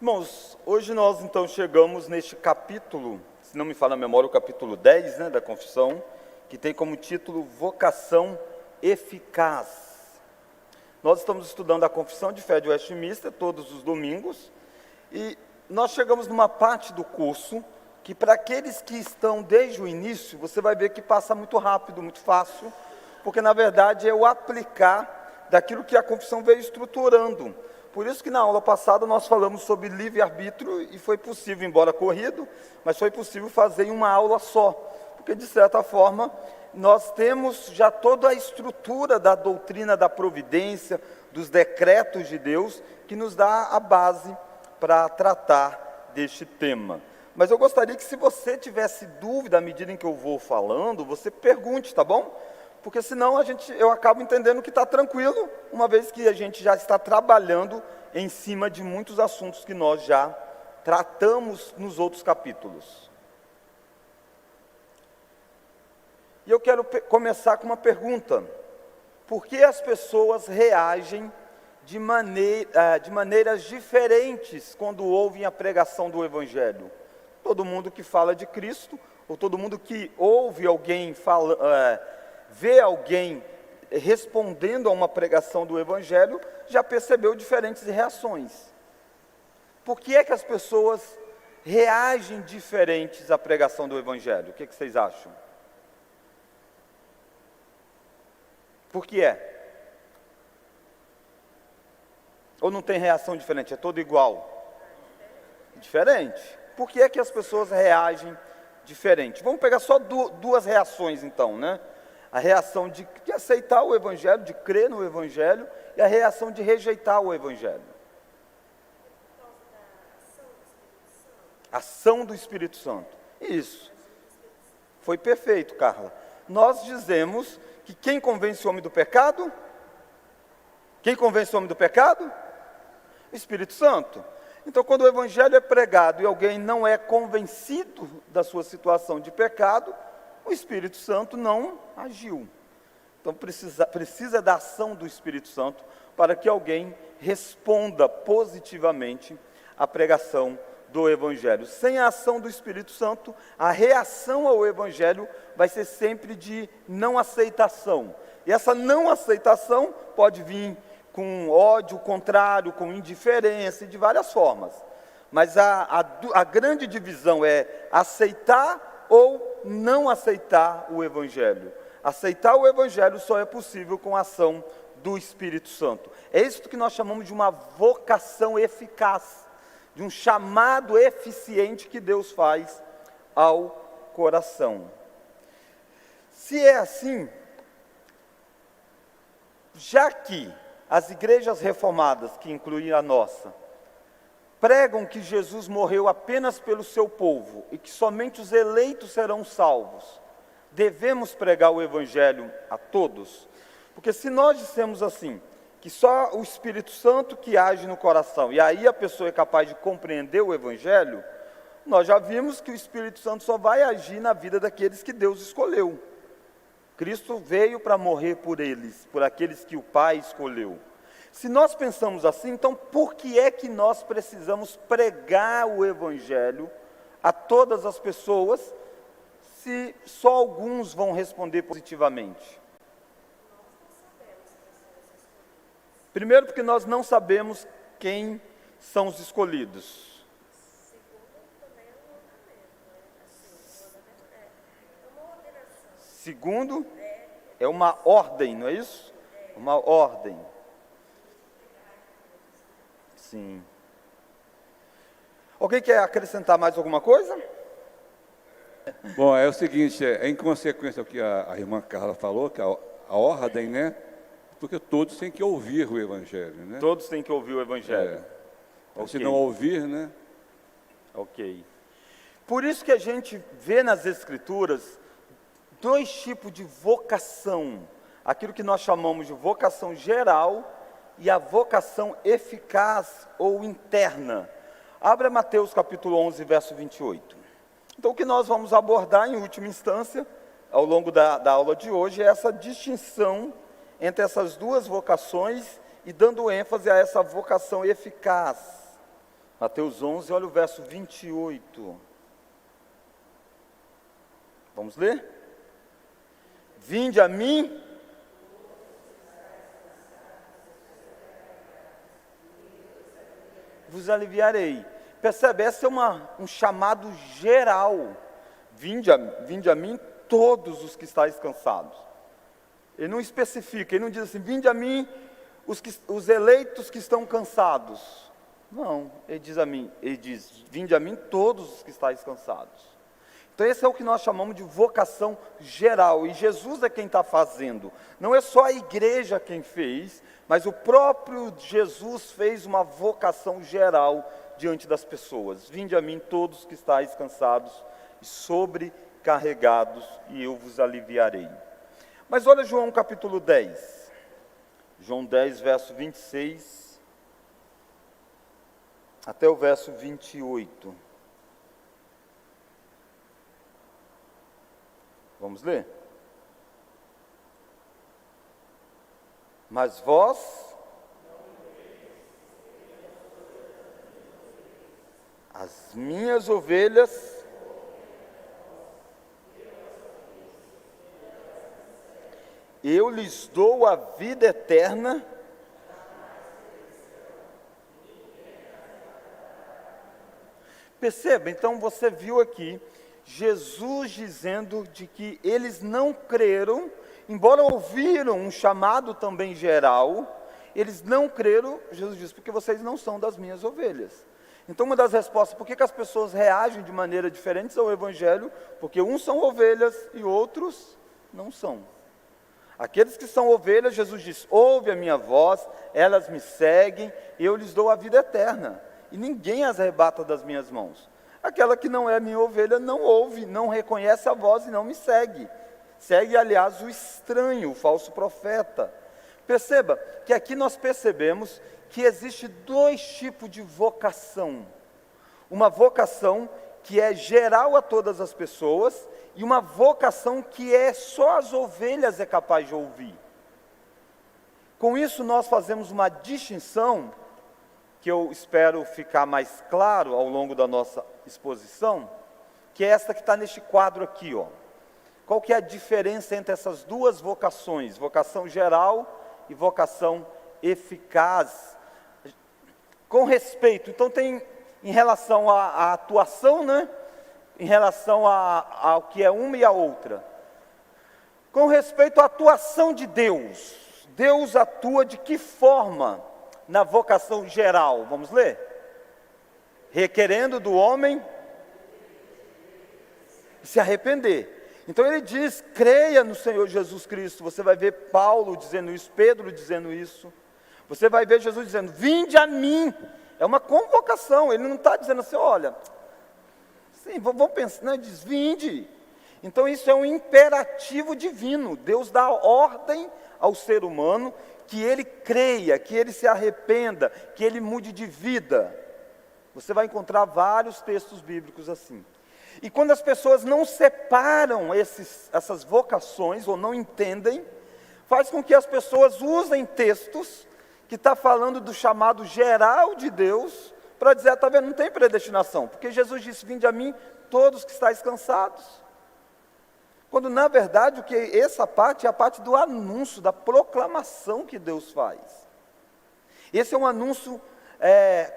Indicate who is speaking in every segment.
Speaker 1: Irmãos, hoje nós então chegamos neste capítulo, se não me falha a memória, o capítulo 10, da Confissão, que tem como título Vocação Eficaz. Nós estamos estudando a Confissão de Fé de Westminster todos os domingos, e nós chegamos numa parte do curso que, para aqueles que estão desde o início, você vai ver que passa muito rápido, muito fácil, porque na verdade é o aplicar daquilo que a Confissão veio estruturando. Por isso que na aula passada nós falamos sobre livre-arbítrio e foi possível, embora corrido, mas foi possível fazer em uma aula só, porque de certa forma nós temos já toda a estrutura da doutrina da providência, dos decretos de Deus, que nos dá a base para tratar deste tema. Mas eu gostaria que, se você tivesse dúvida à medida em que eu vou falando, você pergunte, tá bom? Porque senão eu acabo entendendo que está tranquilo, uma vez que a gente já está trabalhando em cima de muitos assuntos que nós já tratamos nos outros capítulos. E eu quero começar com uma pergunta: por que as pessoas reagem de maneiras diferentes quando ouvem a pregação do Evangelho? Todo mundo que fala de Cristo, ou todo mundo que ouve alguém vê alguém respondendo a uma pregação do Evangelho, já percebeu diferentes reações. Por que é que as pessoas reagem diferentes à pregação do Evangelho? O que vocês acham? Por que é? Ou não tem reação diferente? É todo igual? Diferente. Por que é que as pessoas reagem diferente? Vamos pegar só duas reações então, A reação de aceitar o Evangelho, de crer no Evangelho, e a reação de rejeitar o Evangelho. Ação do Espírito Santo. Isso. Foi perfeito, Carla. Nós dizemos que quem convence o homem do pecado? Quem convence o homem do pecado? O Espírito Santo. Então, quando o Evangelho é pregado e alguém não é convencido da sua situação de pecado, o Espírito Santo não agiu. Então precisa da ação do Espírito Santo para que alguém responda positivamente à pregação do Evangelho. Sem a ação do Espírito Santo, a reação ao Evangelho vai ser sempre de não aceitação. E essa não aceitação pode vir com ódio contrário, com indiferença, de várias formas. Mas a grande divisão é aceitar ou não aceitar o Evangelho. Aceitar o Evangelho só é possível com a ação do Espírito Santo. É isso que nós chamamos de uma vocação eficaz, de um chamado eficiente que Deus faz ao coração. Se é assim, já que as igrejas reformadas, que incluem a nossa, pregam que Jesus morreu apenas pelo seu povo e que somente os eleitos serão salvos, devemos pregar o Evangelho a todos? Porque se nós dissemos assim, que só o Espírito Santo que age no coração, e aí a pessoa é capaz de compreender o Evangelho, nós já vimos que o Espírito Santo só vai agir na vida daqueles que Deus escolheu. Cristo veio para morrer por eles, por aqueles que o Pai escolheu. Se nós pensamos assim, então por que é que nós precisamos pregar o Evangelho a todas as pessoas, se só alguns vão responder positivamente? Primeiro, porque nós não sabemos quem são os escolhidos. Segundo, é uma ordem, não é isso? Uma ordem. Sim. Alguém quer acrescentar mais alguma coisa?
Speaker 2: Bom, é o seguinte, em consequência ao que a irmã Carla falou, que a ordem, porque todos têm que ouvir o Evangelho,
Speaker 1: Todos têm que ouvir o Evangelho.
Speaker 2: Okay. Se não ouvir,
Speaker 1: Ok. Por isso que a gente vê nas Escrituras dois tipos de vocação. Aquilo que nós chamamos de vocação geral e a vocação eficaz ou interna. Abra Mateus capítulo 11, verso 28. Então, o que nós vamos abordar em última instância, ao longo da aula de hoje, é essa distinção entre essas duas vocações e dando ênfase a essa vocação eficaz. Mateus 11, olha o verso 28. Vamos ler? Vinde a mim, vos aliviarei. Percebe? Esse é um chamado geral. Vinde a mim todos os que estáis cansados. Ele não especifica, ele não diz assim, vinde a mim os eleitos que estão cansados. Não, ele diz, vinde a mim todos os que estáis cansados. Então esse é o que nós chamamos de vocação geral, e Jesus é quem está fazendo. Não é só a igreja quem fez, mas o próprio Jesus fez uma vocação geral diante das pessoas. Vinde a mim todos que estáis cansados e sobrecarregados, e eu vos aliviarei. Mas olha João capítulo 10. João 10, verso 26 até o verso 28. Vamos ler? Mas vós, as minhas ovelhas, eu lhes dou a vida eterna, perceba, então você viu aqui, Jesus dizendo de que eles não creram, embora ouviram um chamado também geral, eles não creram, Jesus disse, porque vocês não são das minhas ovelhas. Então uma das respostas, por que as pessoas reagem de maneira diferente ao Evangelho? Porque uns são ovelhas e outros não são. Aqueles que são ovelhas, Jesus diz, ouve a minha voz, elas me seguem, eu lhes dou a vida eterna, e ninguém as arrebata das minhas mãos. Aquela que não é minha ovelha não ouve, não reconhece a voz e não me segue. Segue, aliás, o estranho, o falso profeta. Perceba que aqui nós percebemos que existe dois tipos de vocação. Uma vocação que é geral a todas as pessoas e uma vocação que só as ovelhas é capaz de ouvir. Com isso nós fazemos uma distinção que eu espero ficar mais claro ao longo da nossa exposição, que é esta que está neste quadro aqui, ó. Qual que é a diferença entre essas duas vocações, vocação geral e vocação eficaz? Com respeito, então tem em relação à atuação, né? Em relação ao que é uma e a outra. Com respeito à atuação de Deus, Deus atua de que forma? Na vocação geral, vamos ler? Requerendo do homem se arrepender. Então ele diz, creia no Senhor Jesus Cristo. Você vai ver Paulo dizendo isso, Pedro dizendo isso. Você vai ver Jesus dizendo, vinde a mim. É uma convocação, ele não está dizendo assim, olha, sim, vamos pensar, não, ele diz, vinde. Então isso é um imperativo divino. Deus dá ordem ao ser humano que ele creia, que ele se arrependa, que ele mude de vida. Você vai encontrar vários textos bíblicos assim. E quando as pessoas não separam essas vocações, ou não entendem, faz com que as pessoas usem textos que está falando do chamado geral de Deus, para dizer, está vendo, não tem predestinação, porque Jesus disse, vinde a mim todos que estáis cansados. Quando na verdade essa parte é a parte do anúncio, da proclamação que Deus faz. Esse é um anúncio,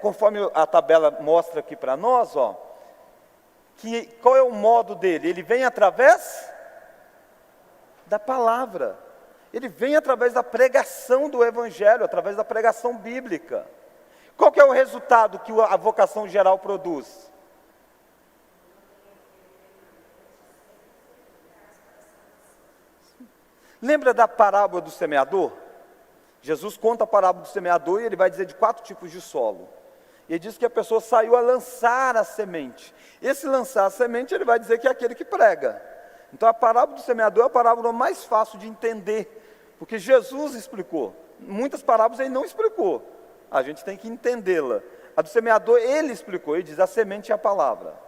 Speaker 1: conforme a tabela mostra aqui para nós, ó, que qual é o modo dele? Ele vem através da palavra. Ele vem através da pregação do Evangelho, através da pregação bíblica. Qual que é o resultado que a vocação geral produz? Lembra da parábola do semeador? Jesus conta a parábola do semeador e ele vai dizer de 4 tipos de solo. Ele diz que a pessoa saiu a lançar a semente. Esse lançar a semente, ele vai dizer que é aquele que prega. Então a parábola do semeador é a parábola mais fácil de entender, porque Jesus explicou. Muitas parábolas ele não explicou, a gente tem que entendê-la. A do semeador ele explicou, ele diz, a semente é a palavra.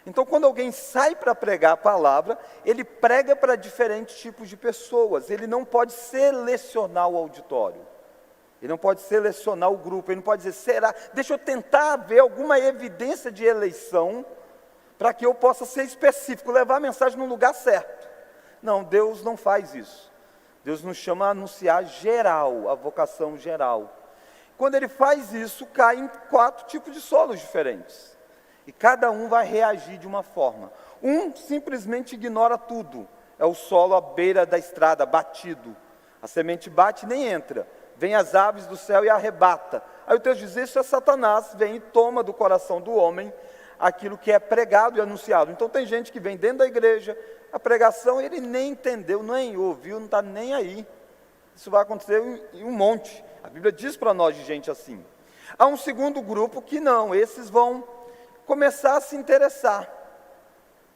Speaker 1: Então quando alguém sai para pregar a palavra, ele prega para diferentes tipos de pessoas, ele não pode selecionar o auditório. Ele não pode selecionar o grupo, ele não pode dizer, será? Deixa eu tentar ver alguma evidência de eleição para que eu possa ser específico, levar a mensagem no lugar certo. Não, Deus não faz isso. Deus nos chama a anunciar geral, a vocação geral. Quando Ele faz isso, cai em 4 tipos de solos diferentes. E cada um vai reagir de uma forma. Um simplesmente ignora tudo. É o solo à beira da estrada, batido. A semente bate e nem entra. Vem as aves do céu e arrebata. Aí o texto diz, isso é Satanás, vem e toma do coração do homem aquilo que é pregado e anunciado. Então tem gente que vem dentro da igreja, a pregação ele nem entendeu, nem ouviu, não está nem aí. Isso vai acontecer em um monte. A Bíblia diz para nós de gente assim. Há um segundo grupo que não, esses vão começar a se interessar.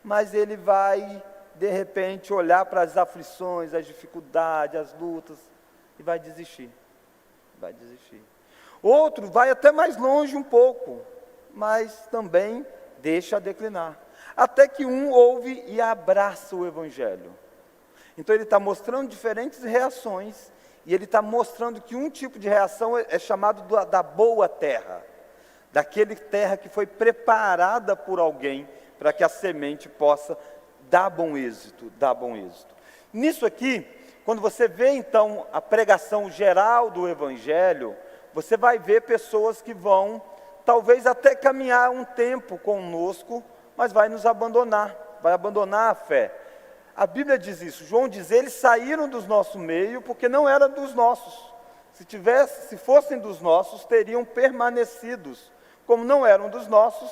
Speaker 1: Mas ele vai, de repente, olhar para as aflições, as dificuldades, as lutas, e vai desistir. Vai desistir. Outro vai até mais longe um pouco, mas também deixa declinar. Até que um ouve e abraça o Evangelho. Então ele está mostrando diferentes reações, e ele está mostrando que um tipo de reação é chamado da boa terra. Daquele terra que foi preparada por alguém, para que a semente possa dar bom êxito, Nisso aqui, quando você vê então a pregação geral do Evangelho, você vai ver pessoas que vão, talvez até caminhar um tempo conosco, mas vai nos abandonar, vai abandonar a fé. A Bíblia diz isso, João diz, eles saíram do nosso meio porque não eram dos nossos. Se fossem dos nossos, teriam permanecidos. Como não eram dos nossos,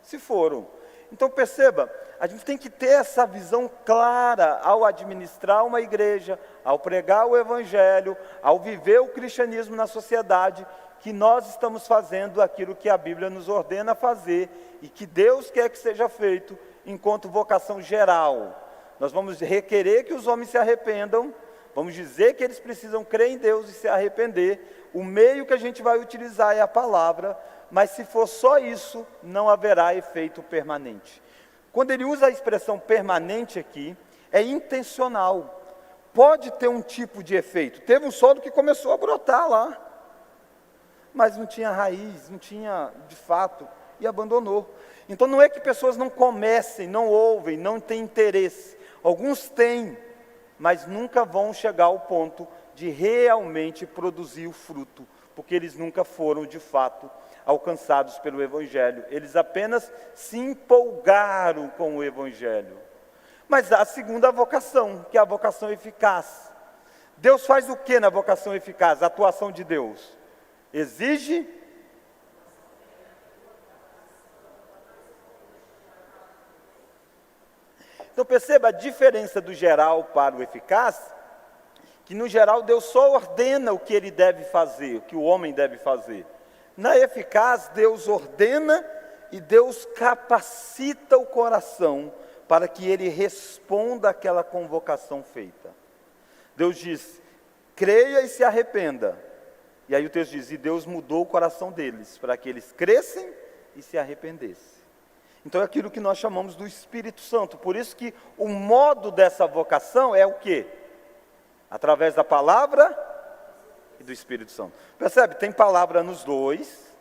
Speaker 1: se foram. Então perceba, a gente tem que ter essa visão clara ao administrar uma igreja, ao pregar o Evangelho, ao viver o cristianismo na sociedade, que nós estamos fazendo aquilo que a Bíblia nos ordena fazer e que Deus quer que seja feito enquanto vocação geral. Nós vamos requerer que os homens se arrependam, vamos dizer que eles precisam crer em Deus e se arrepender. O meio que a gente vai utilizar é a palavra, mas se for só isso, não haverá efeito permanente. Quando ele usa a expressão permanente aqui, é intencional. Pode ter um tipo de efeito. Teve um solo que começou a brotar lá, mas não tinha raiz, não tinha de fato, e abandonou. Então não é que pessoas não comecem, não ouvem, não têm interesse. Alguns têm, mas nunca vão chegar ao ponto de realmente produzir o fruto, porque eles nunca foram de fato alcançados pelo Evangelho. Eles apenas se empolgaram com o Evangelho. Mas há a segunda vocação, que é a vocação eficaz. Deus faz o que na vocação eficaz? A atuação de Deus exige Então perceba a diferença do geral para o eficaz, que no geral Deus só ordena o que ele deve fazer, o que o homem deve fazer. Na eficaz, Deus ordena e Deus capacita o coração para que ele responda àquela convocação feita. Deus diz, creia e se arrependa. E aí o texto diz, e Deus mudou o coração deles, para que eles crescem e se arrependessem. Então é aquilo que nós chamamos do Espírito Santo. Por isso que o modo dessa vocação é o quê? Através da palavra e do Espírito Santo. Percebe? Tem palavra nos dois,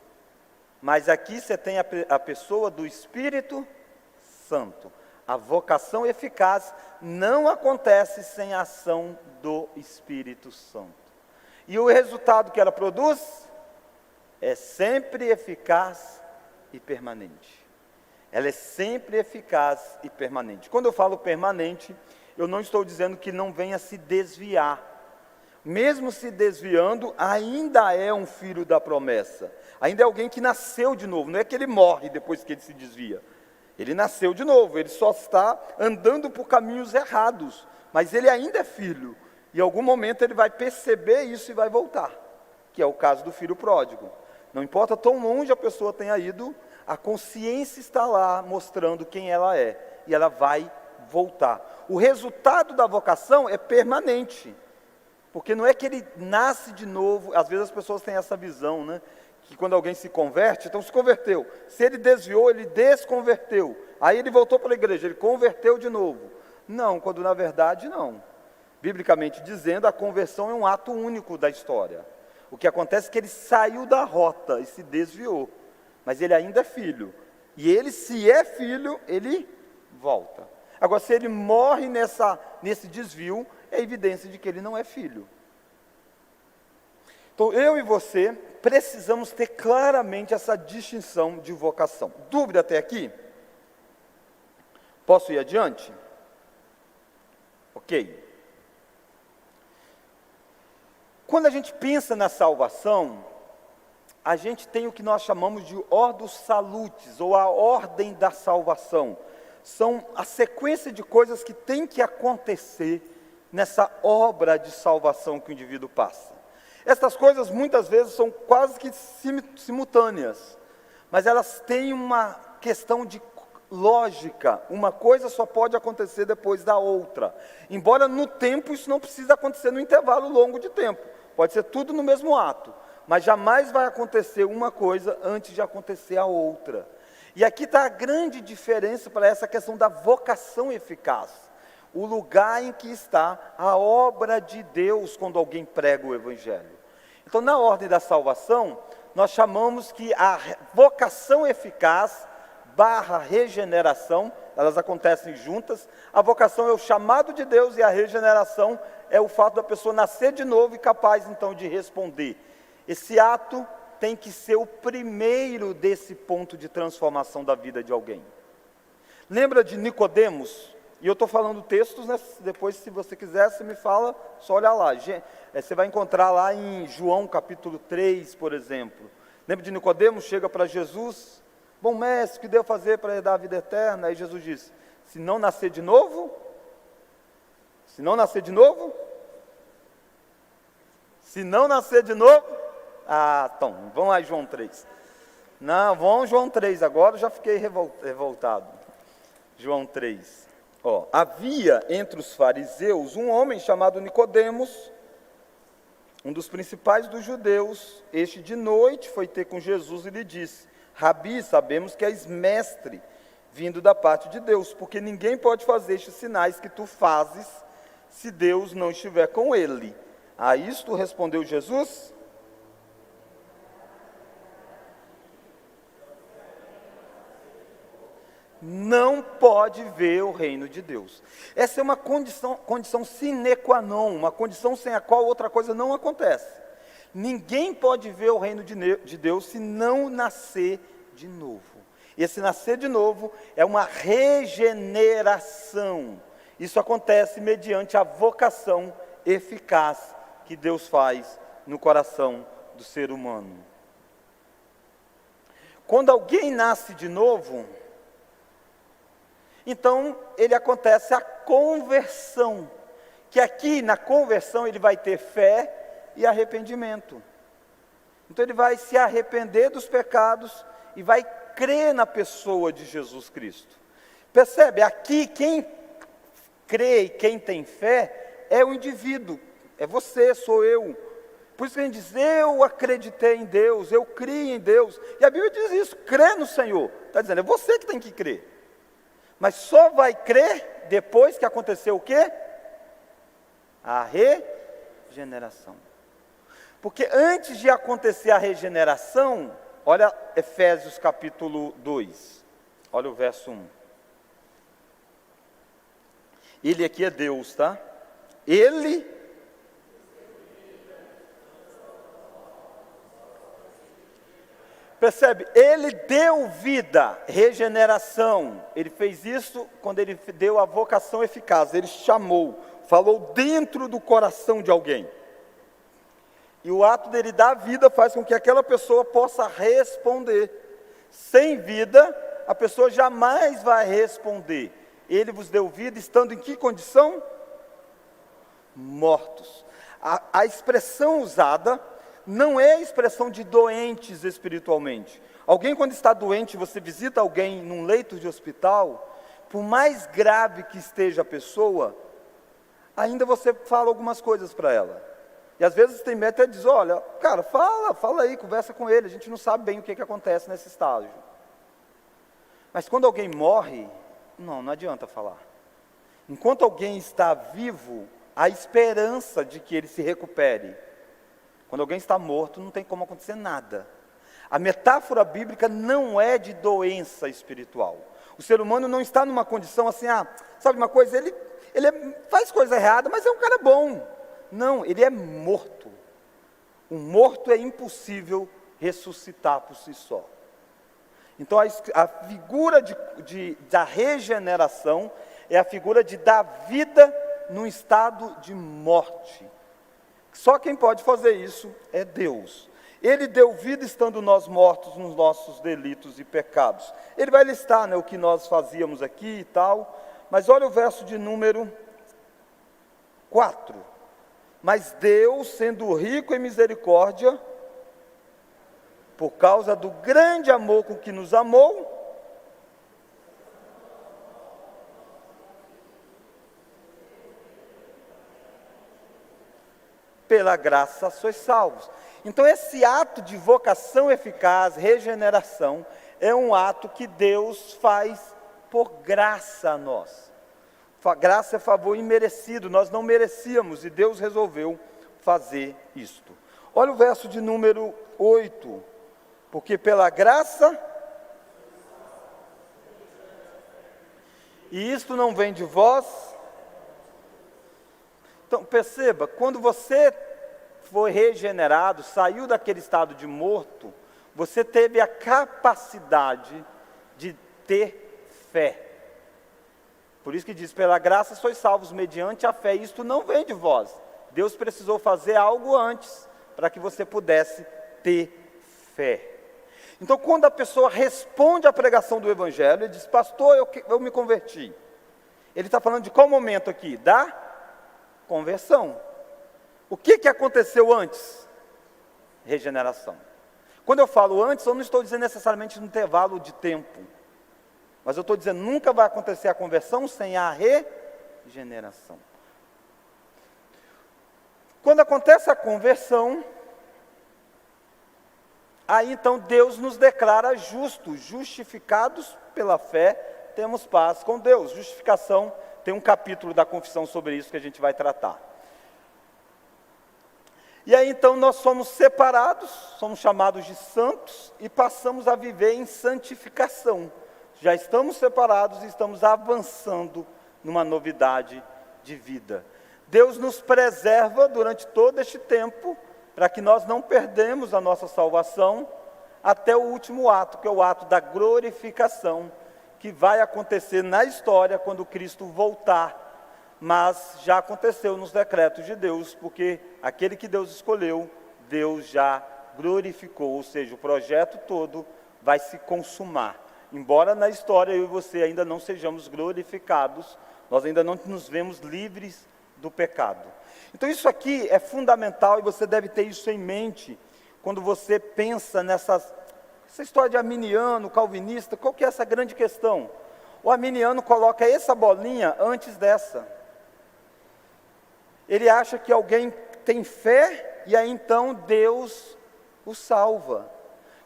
Speaker 1: mas aqui você tem a pessoa do Espírito Santo. A vocação eficaz não acontece sem a ação do Espírito Santo. E o resultado que ela produz é sempre eficaz e permanente. Ela é sempre eficaz e permanente. Quando eu falo permanente, eu não estou dizendo que não venha se desviar. Mesmo se desviando, ainda é um filho da promessa. Ainda é alguém que nasceu de novo. Não é que ele morre depois que ele se desvia. Ele nasceu de novo, ele só está andando por caminhos errados. Mas ele ainda é filho. E em algum momento ele vai perceber isso e vai voltar. Que é o caso do filho pródigo. Não importa tão longe a pessoa tenha ido, a consciência está lá mostrando quem ela é. E ela vai voltar. O resultado da vocação é permanente. Porque não é que ele nasce de novo. Às vezes as pessoas têm essa visão, né? Que quando alguém se converte, então se converteu. Se ele desviou, ele desconverteu. Aí ele voltou para a igreja, ele converteu de novo. Não, quando na verdade não. Biblicamente dizendo, a conversão é um ato único da história. O que acontece é que ele saiu da rota e se desviou, mas ele ainda é filho. E ele, se é filho, ele volta. Agora, se ele morre nesse desvio, é evidência de que ele não é filho. Então, eu e você precisamos ter claramente essa distinção de vocação. Dúvida até aqui? Posso ir adiante? Ok. Quando a gente pensa na salvação, a gente tem o que nós chamamos de ordo salutis, ou a ordem da salvação. São a sequência de coisas que tem que acontecer nessa obra de salvação que o indivíduo passa. Essas coisas muitas vezes são quase que simultâneas, mas elas têm uma questão de lógica. Uma coisa só pode acontecer depois da outra. Embora no tempo isso não precisa acontecer no intervalo longo de tempo. Pode ser tudo no mesmo ato, mas jamais vai acontecer uma coisa antes de acontecer a outra. E aqui está a grande diferença para essa questão da vocação eficaz. O lugar em que está a obra de Deus quando alguém prega o Evangelho. Então, na ordem da salvação, nós chamamos que a vocação eficaz / regeneração, elas acontecem juntas. A vocação é o chamado de Deus e a regeneração é o fato da pessoa nascer de novo e capaz então de responder. Esse ato tem que ser o primeiro desse ponto de transformação da vida de alguém. Lembra de Nicodemos? E eu estou falando textos, né? Depois, se você quiser, você me fala, só olhar lá. Você vai encontrar lá em João capítulo 3, por exemplo. Lembra de Nicodemos? Chega para Jesus: bom mestre, o que devo fazer para herdar a vida eterna? Aí Jesus diz: se não nascer de novo, se não nascer de novo, então, vamos lá João 3. Não, vamos João 3, agora eu já fiquei revoltado. João 3. Havia entre os fariseus um homem chamado Nicodemos, um dos principais dos judeus. Este de noite foi ter com Jesus e lhe disse: Rabi, sabemos que és mestre, vindo da parte de Deus, porque ninguém pode fazer estes sinais que tu fazes, se Deus não estiver com ele. A isto respondeu Jesus: não pode ver o reino de Deus. Essa é uma condição sine qua non, uma condição sem a qual outra coisa não acontece. Ninguém pode ver o reino de Deus se não nascer de novo. Esse nascer de novo é uma regeneração. Isso acontece mediante a vocação eficaz que Deus faz no coração do ser humano. Quando alguém nasce de novo, então ele acontece a conversão, que aqui na conversão ele vai ter fé e arrependimento. Então ele vai se arrepender dos pecados e vai crer na pessoa de Jesus Cristo. Percebe? Aqui quem crê e quem tem fé é o indivíduo, é você, sou eu. Por isso que a gente diz: eu acreditei em Deus, eu criei em Deus. E a Bíblia diz isso: crê no Senhor. Está dizendo, é você que tem que crer. Mas só vai crer depois que aconteceu o quê? A regeneração. Porque antes de acontecer a regeneração, olha Efésios capítulo 2, olha o verso 1. Ele aqui é Deus, tá? Ele... Percebe? Ele deu vida, regeneração. Ele fez isso quando ele deu a vocação eficaz. Ele chamou, falou dentro do coração de alguém. E o ato dele dar vida faz com que aquela pessoa possa responder. Sem vida, a pessoa jamais vai responder. Ele vos deu vida estando em que condição? Mortos. A expressão usada não é a expressão de doentes espiritualmente. Alguém, quando está doente, você visita alguém num leito de hospital, por mais grave que esteja a pessoa, ainda você fala algumas coisas para ela. E às vezes tem medo até diz: olha, cara, fala aí, conversa com ele, a gente não sabe bem o que acontece nesse estágio. Mas quando alguém morre, não adianta falar. Enquanto alguém está vivo, há esperança de que ele se recupere. Quando alguém está morto, não tem como acontecer nada. A metáfora bíblica não é de doença espiritual. O ser humano não está numa condição assim, sabe uma coisa, ele faz coisa errada, mas é um cara bom. Não, ele é morto. Um morto é impossível ressuscitar por si só. Então a figura da regeneração é a figura de dar vida num estado de morte. Só quem pode fazer isso é Deus. Ele deu vida estando nós mortos nos nossos delitos e pecados. Ele vai listar, o que nós fazíamos aqui e tal, mas olha o verso de número 4. Mas Deus, sendo rico em misericórdia, por causa do grande amor com que nos amou, pela graça sois salvos. Então esse ato de vocação eficaz, regeneração, é um ato que Deus faz por graça a nós. Graça é favor imerecido, nós não merecíamos e Deus resolveu fazer isto. Olha o verso de número 8. Porque pela graça, e isto não vem de vós. Então perceba, quando você foi regenerado, saiu daquele estado de morto, você teve a capacidade de ter fé. Por isso que diz, pela graça sois salvos mediante a fé. Isto não vem de vós. Deus precisou fazer algo antes, para que você pudesse ter fé. Então quando a pessoa responde à pregação do Evangelho, ele diz, pastor, eu me converti. Ele está falando de qual momento aqui? Da conversão. O que aconteceu antes? Regeneração. Quando eu falo antes, eu não estou dizendo necessariamente no intervalo de tempo. Mas eu estou dizendo, nunca vai acontecer a conversão sem a regeneração. Quando acontece a conversão, aí então Deus nos declara justos, justificados pela fé, temos paz com Deus. Justificação, tem um capítulo da confissão sobre isso que a gente vai tratar. E aí então nós somos separados, somos chamados de santos e passamos a viver em santificação. Já estamos separados e estamos avançando numa novidade de vida. Deus nos preserva durante todo este tempo, para que nós não perdemos a nossa salvação, até o último ato, que é o ato da glorificação, que vai acontecer na história quando Cristo voltar. Mas já aconteceu nos decretos de Deus, porque aquele que Deus escolheu, Deus já glorificou, ou seja, o projeto todo vai se consumar. Embora na história eu e você ainda não sejamos glorificados, nós ainda não nos vemos livres do pecado. Então isso aqui é fundamental e você deve ter isso em mente quando você pensa essa história de arminiano, calvinista. Qual que é essa grande questão? O arminiano coloca essa bolinha antes dessa. Ele acha que alguém tem fé e aí então Deus o salva.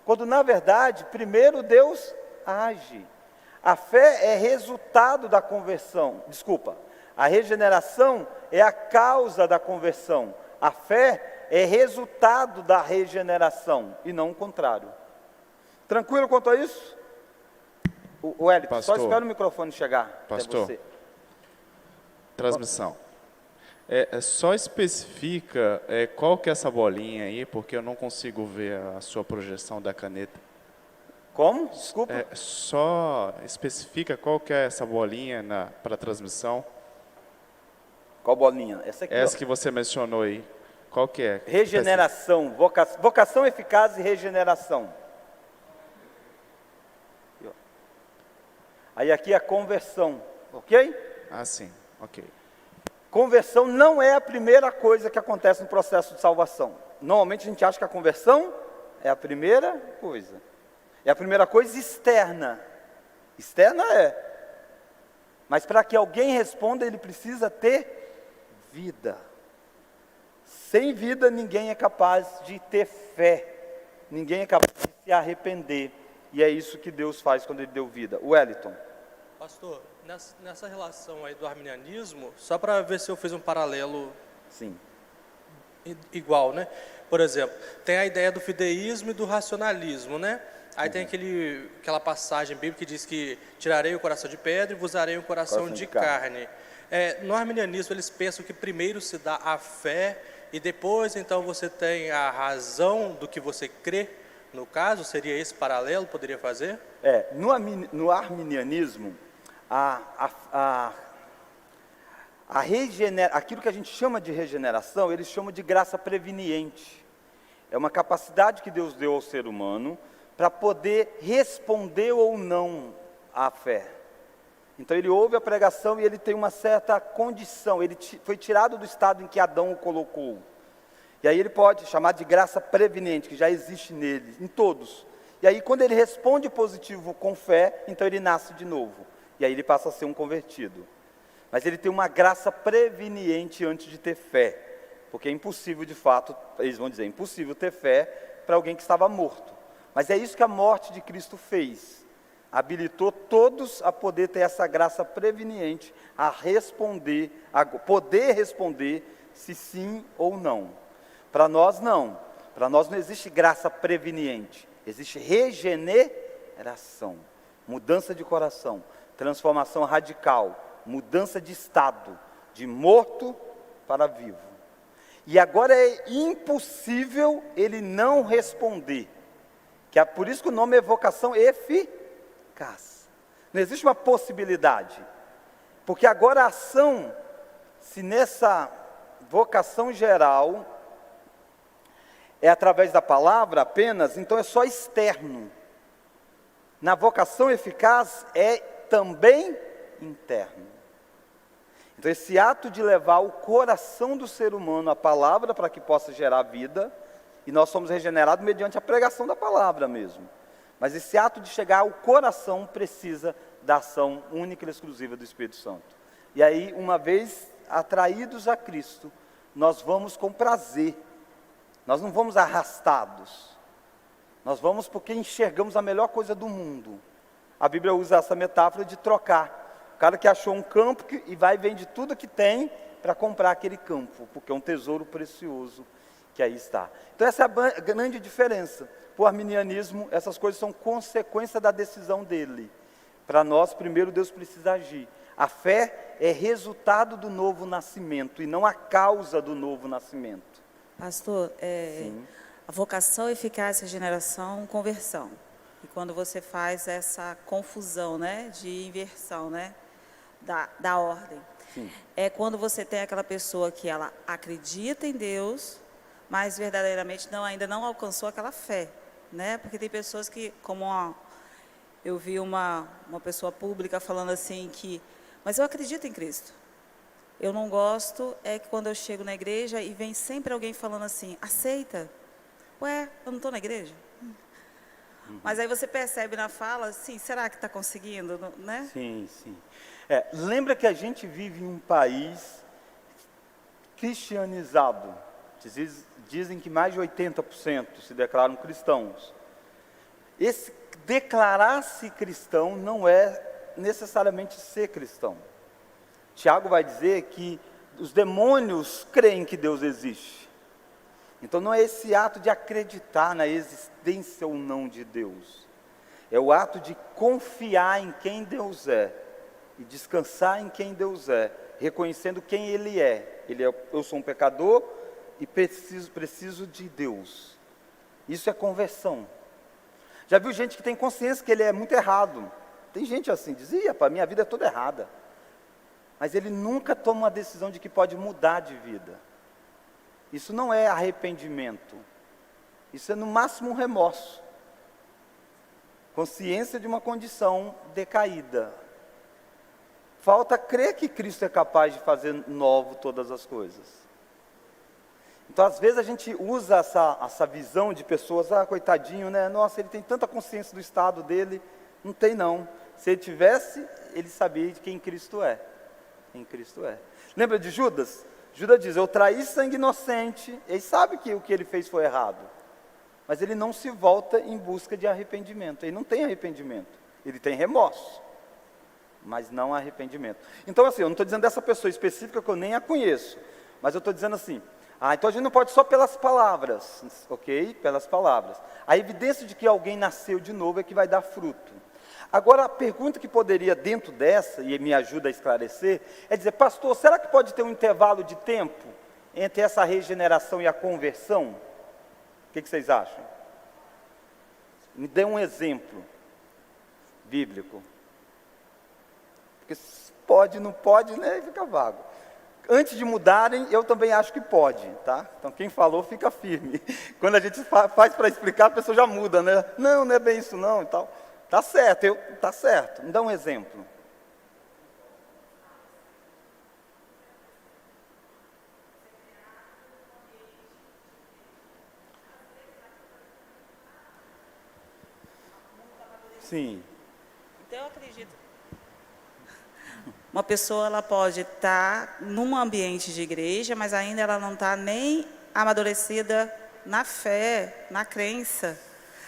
Speaker 1: Quando na verdade, primeiro Deus age. A fé é resultado da conversão. A regeneração é a causa da conversão. A fé é resultado da regeneração e não o contrário. Tranquilo quanto a isso? O Hélio, só espera o microfone chegar.
Speaker 3: Pastor,
Speaker 1: até você.
Speaker 3: Transmissão. Só especifica qual que é essa bolinha aí, porque eu não consigo ver a sua projeção da caneta.
Speaker 1: Como? Desculpa.
Speaker 3: Só especifica qual que é essa bolinha para a transmissão.
Speaker 1: Qual bolinha? Essa aqui.
Speaker 3: Essa que você mencionou aí. Qual que é?
Speaker 1: Regeneração, vocação eficaz e regeneração. Aí aqui é a conversão, ok?
Speaker 3: Ah, sim, ok.
Speaker 1: Conversão não é a primeira coisa que acontece no processo de salvação. Normalmente a gente acha que a conversão é a primeira coisa. É a primeira coisa externa. Externa é. Mas para que alguém responda, ele precisa ter vida. Sem vida, ninguém é capaz de ter fé. Ninguém é capaz de se arrepender. E é isso que Deus faz quando Ele deu vida. O Wellington.
Speaker 4: Pastor, nessa relação aí do arminianismo, só para ver se eu fiz um paralelo.
Speaker 1: Sim.
Speaker 4: igual, né? Por exemplo, tem a ideia do fideísmo e do racionalismo, né? Aí tem aquela passagem bíblica que diz que tirarei o coração de pedra e vos darei um coração de carne. No arminianismo, eles pensam que primeiro se dá a fé e depois, então, você tem a razão do que você crê. No caso, seria esse paralelo, poderia fazer?
Speaker 1: No arminianismo, aquilo que a gente chama de regeneração, eles chamam de graça preveniente. É uma capacidade que Deus deu ao ser humano para poder responder ou não à fé. Então ele ouve a pregação e ele tem uma certa condição, ele foi tirado do estado em que Adão o colocou. E aí ele pode chamar de graça preveniente, que já existe nele, em todos. E aí quando ele responde positivo com fé, então ele nasce de novo. E aí ele passa a ser um convertido. Mas ele tem uma graça preveniente antes de ter fé. Porque é impossível, de fato, eles vão dizer, é impossível ter fé para alguém que estava morto. Mas é isso que a morte de Cristo fez. Habilitou todos a poder ter essa graça preveniente, a responder, a poder responder se sim ou não. Para nós não. Para nós não existe graça preveniente. Existe regeneração, mudança de coração, transformação radical, mudança de estado, de morto para vivo. E agora é impossível ele não responder. Que é por isso que o nome é vocação eficaz. Não existe uma possibilidade. Porque agora a ação, se nessa vocação geral é através da palavra apenas, então é só externo. Na vocação eficaz é também interno. Então esse ato de levar o coração do ser humano à palavra para que possa gerar vida, e nós somos regenerados mediante a pregação da palavra mesmo. Mas esse ato de chegar ao coração precisa da ação única e exclusiva do Espírito Santo. E aí, uma vez atraídos a Cristo, nós vamos com prazer. Nós não vamos arrastados. Nós vamos porque enxergamos a melhor coisa do mundo. A Bíblia usa essa metáfora de trocar. O cara que achou um campo e vai e vende tudo que tem para comprar aquele campo, porque é um tesouro precioso que aí está. Então essa é a grande diferença. Para o arminianismo, essas coisas são consequência da decisão dele. Para nós, primeiro Deus precisa agir. A fé é resultado do novo nascimento e não a causa do novo nascimento.
Speaker 5: Pastor, a vocação, eficácia, regeneração, conversão. E quando você faz essa confusão, né, de inversão, né, da ordem.
Speaker 1: Sim.
Speaker 5: É quando você tem aquela pessoa que ela acredita em Deus, mas verdadeiramente ainda não alcançou aquela fé, né? Porque tem pessoas que, eu vi uma pessoa pública falando assim mas eu acredito em Cristo. Eu não gosto é que quando eu chego na igreja e vem sempre alguém falando assim, aceita. Ué, eu não estou na igreja? Mas aí você percebe na fala, assim, será que está conseguindo, né?
Speaker 1: Sim, sim. Lembra que a gente vive em um país cristianizado. Dizem que mais de 80% se declaram cristãos. Esse declarar-se cristão não é necessariamente ser cristão. Tiago vai dizer que os demônios creem que Deus existe. Então não é esse ato de acreditar na existência ou não de Deus. É o ato de confiar em quem Deus é e descansar em quem Deus é, reconhecendo quem Ele é. Eu sou um pecador e preciso de Deus. Isso é conversão. Já viu gente que tem consciência que ele é muito errado? Tem gente assim, dizia, para minha vida é toda errada. Mas ele nunca toma uma decisão de que pode mudar de vida. Isso não é arrependimento. Isso é no máximo um remorso. Consciência de uma condição decaída. Falta crer que Cristo é capaz de fazer novo todas as coisas. Então, às vezes a gente usa essa visão de pessoas, coitadinho, né? Nossa, ele tem tanta consciência do estado dele. Não tem não. Se ele tivesse, ele sabia de quem Cristo é. Quem Cristo é. Lembra de Judas? Judas diz, eu traí sangue inocente. Ele sabe que o que ele fez foi errado. Mas ele não se volta em busca de arrependimento. Ele não tem arrependimento. Ele tem remorso. Mas não arrependimento. Então assim, eu não estou dizendo dessa pessoa específica que eu nem a conheço. Mas eu estou dizendo assim, Então a gente não pode só pelas palavras, ok? Pelas palavras. A evidência de que alguém nasceu de novo é que vai dar fruto. Agora, a pergunta que poderia dentro dessa, e me ajuda a esclarecer, é dizer, pastor, será que pode ter um intervalo de tempo entre essa regeneração e a conversão? O que vocês acham? Me dê um exemplo bíblico. Porque pode, não pode, né? Fica vago. Antes de mudarem, eu também acho que pode, tá? Então quem falou fica firme. Quando a gente faz para explicar, a pessoa já muda, né? Não, não é bem isso não e tal. Tá certo, tá certo. Me dá um exemplo. Sim.
Speaker 5: Então eu acredito. Uma pessoa ela pode estar num ambiente de igreja, mas ainda ela não está nem amadurecida na fé, na crença.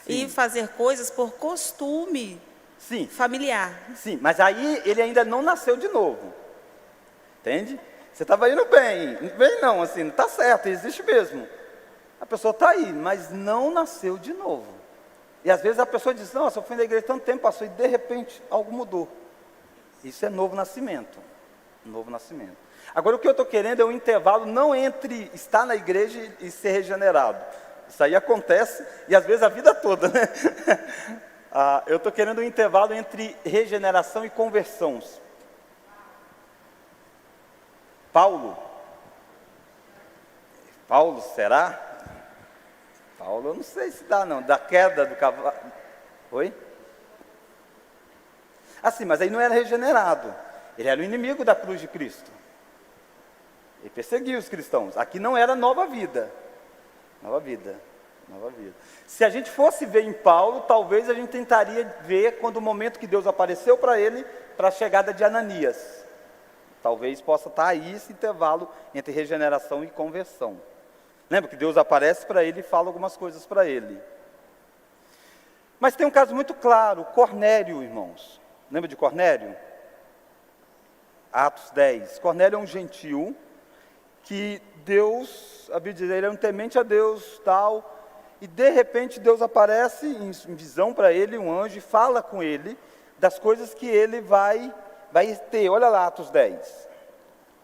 Speaker 1: Sim.
Speaker 5: E fazer coisas por costume
Speaker 1: Sim.
Speaker 5: familiar.
Speaker 1: Sim, mas aí ele ainda não nasceu de novo. Entende? Você estava indo bem. Bem não, assim, está certo, existe mesmo. A pessoa está aí, mas não nasceu de novo. E às vezes a pessoa diz, nossa, eu fui na igreja tanto tempo, passou, e de repente algo mudou. Isso é novo nascimento. Novo nascimento. Agora o que eu estou querendo é um intervalo não entre estar na igreja e ser regenerado. Isso aí acontece, e às vezes a vida toda, né? Eu estou querendo um intervalo entre regeneração e conversão. Paulo, será? Paulo, eu não sei se dá não, da queda do cavalo. Oi? Assim, mas aí não era regenerado. Ele era o inimigo da cruz de Cristo. Ele perseguia os cristãos. Aqui não era nova vida. Nova vida. Nova vida. Se a gente fosse ver em Paulo, talvez a gente tentaria ver quando o momento que Deus apareceu para ele, para a chegada de Ananias. Talvez possa estar aí esse intervalo entre regeneração e conversão. Lembra que Deus aparece para ele e fala algumas coisas para ele. Mas tem um caso muito claro, Cornélio, irmãos. Lembra de Cornélio? Atos 10. Cornélio é um gentil que Deus, a Bíblia diz, ele é um temente a Deus, tal, e de repente Deus aparece em visão para ele, um anjo, e fala com ele das coisas que ele vai ter. Olha lá, Atos 10.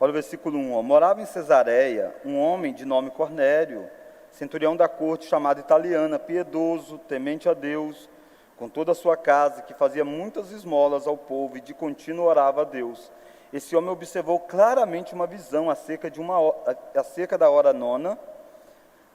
Speaker 1: Olha o versículo 1. Morava em Cesareia um homem de nome Cornélio, centurião da corte chamada Italiana, piedoso, temente a Deus, com toda a sua casa, que fazia muitas esmolas ao povo e de contínuo orava a Deus. Esse homem observou claramente uma visão acerca da hora 9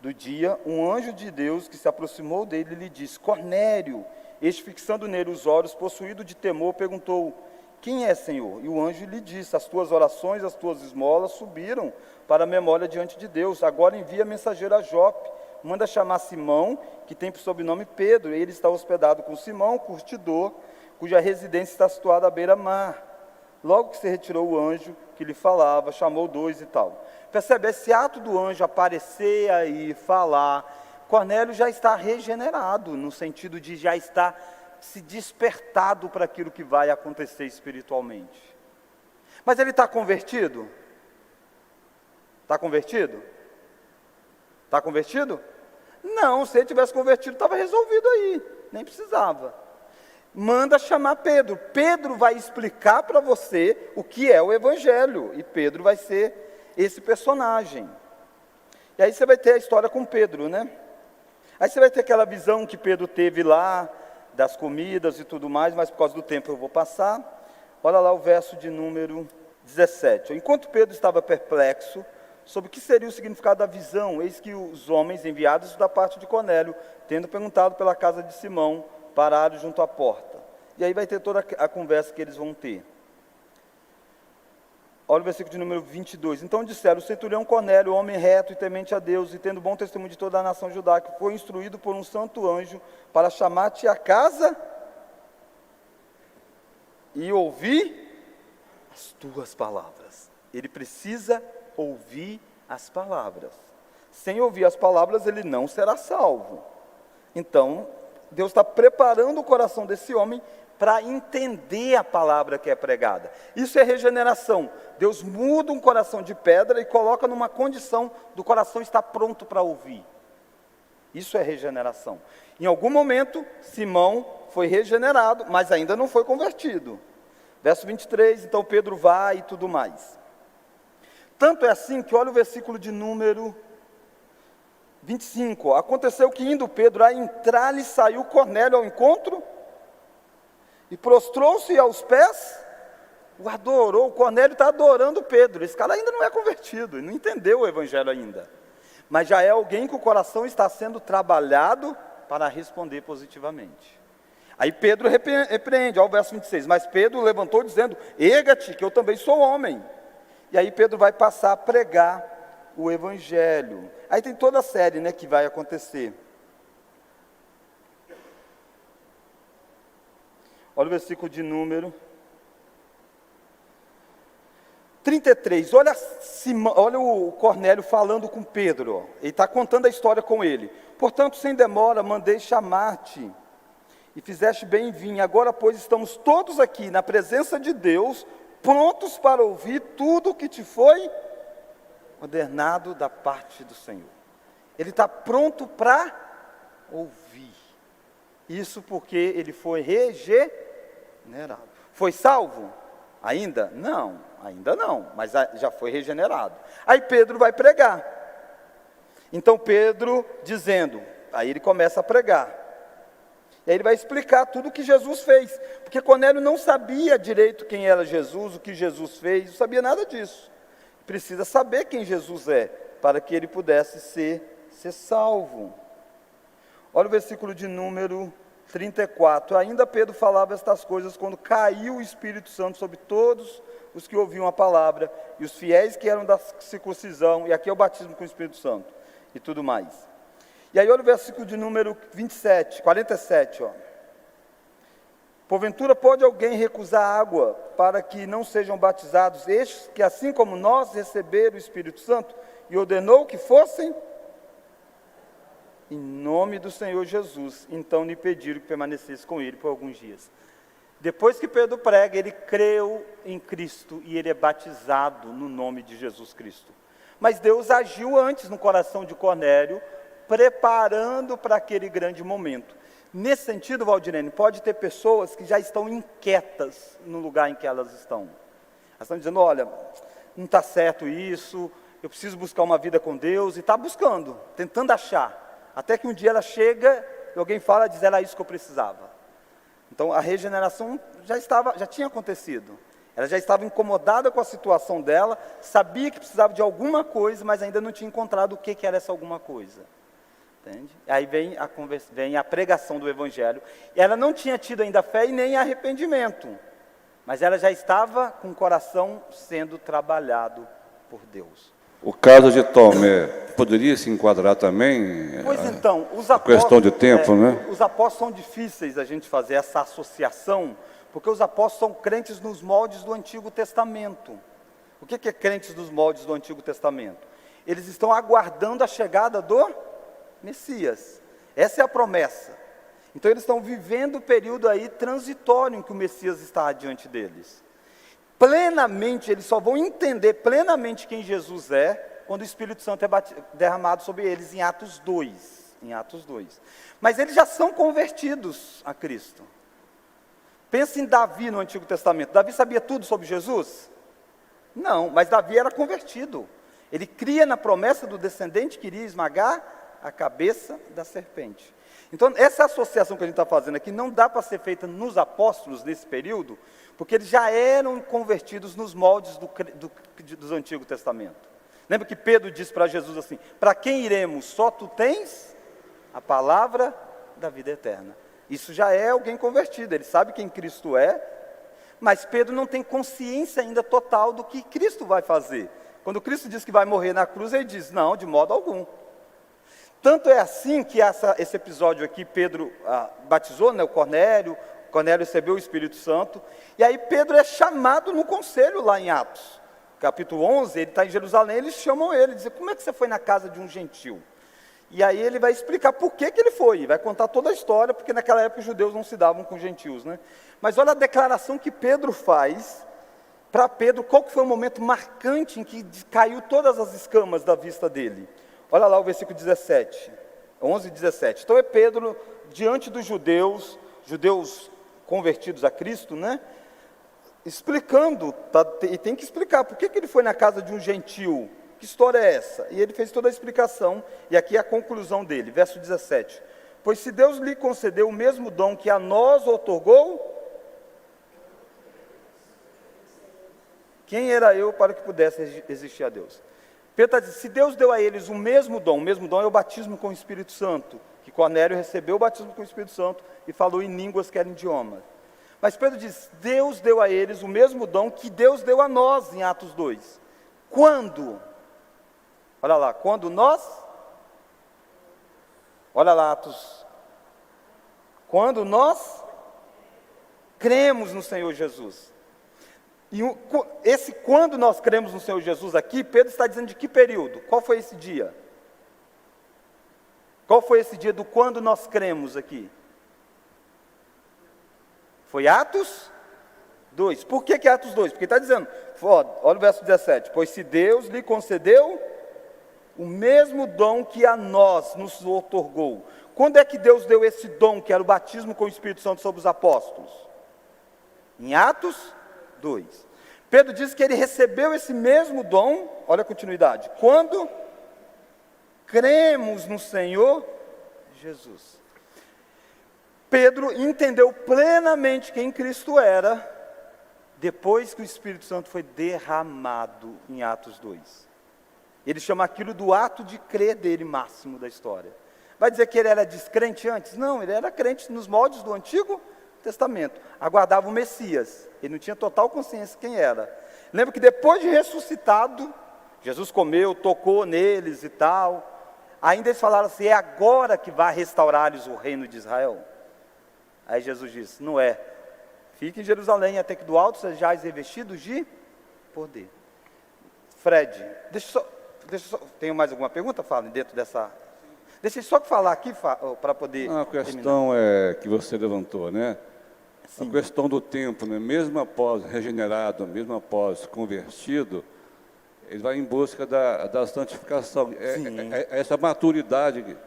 Speaker 1: do dia. Um anjo de Deus que se aproximou dele e lhe disse, Cornélio. Este, fixando nele os olhos, possuído de temor, perguntou, quem é, Senhor? E o anjo lhe disse, as tuas orações, as tuas esmolas subiram para a memória diante de Deus. Agora envia mensageiro a Jope, manda chamar Simão, que tem por sobrenome Pedro. Ele está hospedado com Simão, curtidor, cuja residência está situada à beira-mar. Logo que se retirou o anjo que lhe falava, chamou 2 e tal. Percebe, esse ato do anjo aparecer aí, falar, Cornélio já está regenerado, no sentido de já estar se despertado para aquilo que vai acontecer espiritualmente. Mas ele está convertido? Está convertido? Está convertido? Não, se ele tivesse convertido, estava resolvido aí, nem precisava. Manda chamar Pedro. Pedro vai explicar para você o que é o Evangelho. E Pedro vai ser esse personagem. E aí você vai ter a história com Pedro, né? Aí você vai ter aquela visão que Pedro teve lá, das comidas e tudo mais, mas por causa do tempo eu vou passar. Olha lá o verso de número 17. Enquanto Pedro estava perplexo sobre o que seria o significado da visão, eis que os homens enviados da parte de Cornélio, tendo perguntado pela casa de Simão, pararam junto à porta. E aí vai ter toda a conversa que eles vão ter. Olha o versículo de número 22. Então disseram, o centurião Cornélio, homem reto e temente a Deus, e tendo bom testemunho de toda a nação judaica, foi instruído por um santo anjo para chamar-te à casa e ouvir as tuas palavras. Ele precisa ouvir as palavras. Sem ouvir as palavras, ele não será salvo. Então, Deus está preparando o coração desse homem para entender a palavra que é pregada. Isso é regeneração. Deus muda um coração de pedra e coloca numa condição do coração estar pronto para ouvir. Isso é regeneração. Em algum momento, Simão foi regenerado, mas ainda não foi convertido. Verso 23, então Pedro vai e tudo mais. Tanto é assim que olha o versículo de número 25. Aconteceu que indo Pedro a entrar, lhe saiu Cornélio ao encontro e prostrou-se aos pés, o adorou. O Cornélio está adorando Pedro. Esse cara ainda não é convertido, ele não entendeu o evangelho ainda. Mas já é alguém que o coração está sendo trabalhado para responder positivamente. Aí Pedro repreende, ao verso 26, mas Pedro levantou dizendo, erga-te, que eu também sou homem. E aí Pedro vai passar a pregar o evangelho. Aí tem toda a série, né, que vai acontecer. Olha o versículo de número 33, olha o Cornélio falando com Pedro, ele está contando a história com ele. Portanto, sem demora, mandei chamar-te, e fizeste bem em vir. Agora, pois, estamos todos aqui, na presença de Deus, prontos para ouvir tudo o que te foi ordenado da parte do Senhor. Ele está pronto para ouvir. Isso porque ele foi regenerado. Foi salvo? Ainda? Não, ainda não, mas já foi regenerado. Aí Pedro vai pregar. Então Pedro dizendo, aí ele começa a pregar. E aí ele vai explicar tudo o que Jesus fez. Porque Cornélio não sabia direito quem era Jesus, o que Jesus fez, não sabia nada disso. Precisa saber quem Jesus é, para que ele pudesse ser salvo. Olha o versículo de número 34. Ainda Pedro falava estas coisas quando caiu o Espírito Santo sobre todos os que ouviam a palavra, e os fiéis que eram da circuncisão, e aqui é o batismo com o Espírito Santo, e tudo mais. E aí olha o versículo de número 47, ó. Porventura pode alguém recusar água para que não sejam batizados estes que assim como nós receberam o Espírito Santo, e ordenou que fossem em nome do Senhor Jesus. Então lhe pediram que permanecesse com ele por alguns dias. Depois que Pedro prega, ele creu em Cristo e ele é batizado no nome de Jesus Cristo. Mas Deus agiu antes no coração de Cornélio, preparando para aquele grande momento. Nesse sentido, Valdirene, pode ter pessoas que já estão inquietas no lugar em que elas estão. Elas estão dizendo, olha, não está certo isso, eu preciso buscar uma vida com Deus, e está buscando, tentando achar. Até que um dia ela chega e alguém fala, diz, era isso que eu precisava. Então a regeneração já tinha acontecido. Ela já estava incomodada com a situação dela, sabia que precisava de alguma coisa, mas ainda não tinha encontrado o que era essa alguma coisa. Entende? Aí vem a pregação do Evangelho. E ela não tinha tido ainda fé e nem arrependimento, mas ela já estava com o coração sendo trabalhado por Deus.
Speaker 2: O caso de Tomé poderia se enquadrar também?
Speaker 1: Pois então, os
Speaker 2: a
Speaker 1: apóstolos,
Speaker 2: questão de tempo, né?
Speaker 1: Os apóstolos são difíceis a gente fazer essa associação, porque os apóstolos são crentes nos moldes do Antigo Testamento. O que é crentes nos moldes do Antigo Testamento? Eles estão aguardando a chegada do Messias. Essa é a promessa. Então eles estão vivendo o período aí transitório em que o Messias está adiante deles. Plenamente, eles só vão entender plenamente quem Jesus é quando o Espírito Santo é derramado sobre eles em Atos 2. Mas eles já são convertidos a Cristo. Pensa em Davi no Antigo Testamento. Davi sabia tudo sobre Jesus? Não, mas Davi era convertido. Ele cria na promessa do descendente que iria esmagar a cabeça da serpente. Então, essa associação que a gente está fazendo aqui não dá para ser feita nos apóstolos nesse período, porque eles já eram convertidos nos moldes do Antigo Testamento. Lembra que Pedro disse para Jesus assim, para quem iremos? Só tu tens a palavra da vida eterna. Isso já é alguém convertido, ele sabe quem Cristo é, mas Pedro não tem consciência ainda total do que Cristo vai fazer. Quando Cristo diz que vai morrer na cruz, ele diz, não, de modo algum. Tanto é assim que esse episódio aqui, Pedro batizou, né, o Cornélio recebeu o Espírito Santo, e aí Pedro é chamado no conselho lá em Atos, capítulo 11, ele está em Jerusalém, eles chamam ele, dizem, como é que você foi na casa de um gentil? E aí ele vai explicar por que ele foi, vai contar toda a história, porque naquela época os judeus não se davam com os gentios, né? Mas olha a declaração que Pedro faz para Pedro, qual que foi o momento marcante em que caiu todas as escamas da vista dele. Olha lá o versículo 17, 11 e 17. Então é Pedro diante dos judeus convertidos a Cristo, né? Explicando, e tem que explicar por que ele foi na casa de um gentil. Que história é essa? E ele fez toda a explicação, e aqui é a conclusão dele, verso 17. Pois se Deus lhe concedeu o mesmo dom que a nós outorgou, quem era eu para que pudesse existir a Deus? Pedro está dizendo, se Deus deu a eles o mesmo dom é o batismo com o Espírito Santo, que Cornélio recebeu o batismo com o Espírito Santo e falou em línguas que eram idiomas. Mas Pedro diz, Deus deu a eles o mesmo dom que Deus deu a nós em Atos 2. Quando? Olha lá, quando nós? Olha lá, Atos. Quando nós cremos no Senhor Jesus. E quando nós cremos no Senhor Jesus aqui, Pedro está dizendo de que período? Qual foi esse dia? Qual foi esse dia do quando nós cremos aqui? Foi Atos 2. Por que Atos 2? Porque está dizendo, olha o verso 17. Pois se Deus lhe concedeu o mesmo dom que a nós nos outorgou. Quando é que Deus deu esse dom, que era o batismo com o Espírito Santo sobre os apóstolos? Em Atos 2. Pedro diz que ele recebeu esse mesmo dom, olha a continuidade, quando cremos no Senhor Jesus. Pedro entendeu plenamente quem Cristo era, depois que o Espírito Santo foi derramado em Atos 2. Ele chama aquilo do ato de crer dele máximo da história. Vai dizer que ele era descrente antes? Não, ele era crente nos moldes do Antigo Testamento, aguardava o Messias, ele não tinha total consciência de quem era. Lembra que depois de ressuscitado, Jesus comeu, tocou neles e tal, ainda eles falaram assim, é agora que vai restaurar-lhes o reino de Israel? Aí Jesus disse, não é, fique em Jerusalém até que do alto sejais revestidos de poder. Fred, deixa eu só, tenho mais alguma pergunta, Fala, dentro dessa... Deixa eu só falar aqui, para poder
Speaker 2: a questão é que você levantou, né? Sim. A questão do tempo, né? Mesmo após regenerado, mesmo após convertido, ele vai em busca da santificação. Essa maturidade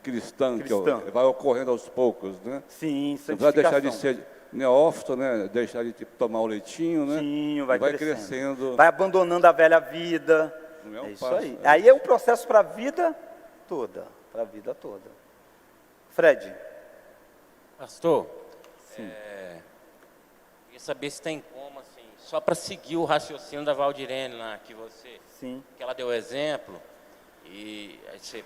Speaker 2: cristã. Que vai ocorrendo aos poucos, né?
Speaker 1: Sim,
Speaker 2: santificação. Vai deixar de ser neófito, né? Deixar de tomar o leitinho, né?
Speaker 1: Sim, vai
Speaker 2: crescendo.
Speaker 1: Vai abandonando a velha vida.
Speaker 2: Não é
Speaker 1: isso
Speaker 2: passo,
Speaker 1: aí. Aí é um processo para a vida toda. Para a vida toda. Fred.
Speaker 6: Pastor, queria saber se tem como, assim, só para seguir o raciocínio da Valdirene lá, que ela deu exemplo, e aí você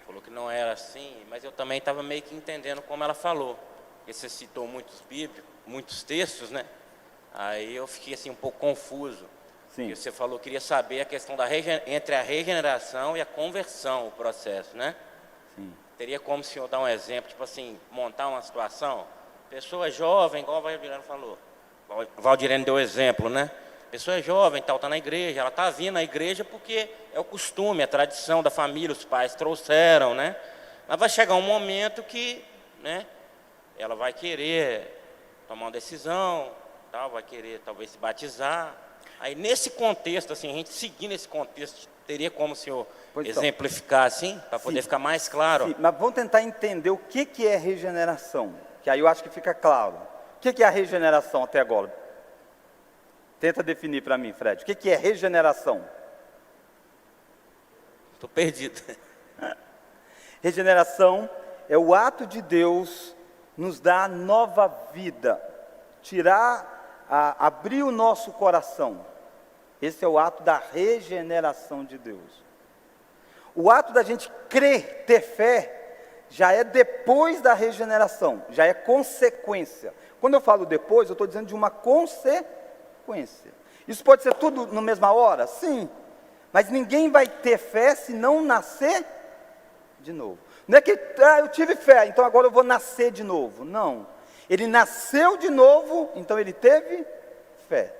Speaker 6: falou que não era assim, mas eu também estava meio que entendendo como ela falou, porque você citou muitos bíblicos, muitos textos, né? Aí eu fiquei assim um pouco confuso.
Speaker 1: Sim.
Speaker 6: Porque você falou, queria saber a questão entre a regeneração e a conversão, o processo, né?
Speaker 1: Sim.
Speaker 6: Teria como o senhor dar um exemplo, tipo assim, montar uma situação? Pessoa jovem, igual a Valdirene falou. A Valdirene deu exemplo, né? Pessoa jovem, tal, está na igreja, ela está vindo na igreja porque é o costume, a tradição da família, os pais trouxeram, né? Mas vai chegar um momento que, né, ela vai querer tomar uma decisão, tal, vai querer talvez se batizar. Aí nesse contexto, assim, a gente seguindo esse contexto, teria como o senhor exemplificar assim, para poder ficar mais claro?
Speaker 1: Sim, mas vamos tentar entender o que é regeneração, que aí eu acho que fica claro. O que é a regeneração até agora? Tenta definir para mim, Fred. O que é regeneração?
Speaker 6: Estou perdido.
Speaker 1: Regeneração é o ato de Deus nos dar nova vida, abrir o nosso coração. Esse é o ato da regeneração de Deus. O ato da gente crer, ter fé, já é depois da regeneração, já é consequência. Quando eu falo depois, eu estou dizendo de uma consequência. Isso pode ser tudo na mesma hora? Sim. Mas ninguém vai ter fé se não nascer de novo. Não é que eu tive fé, então agora eu vou nascer de novo. Não. Ele nasceu de novo, então ele teve fé.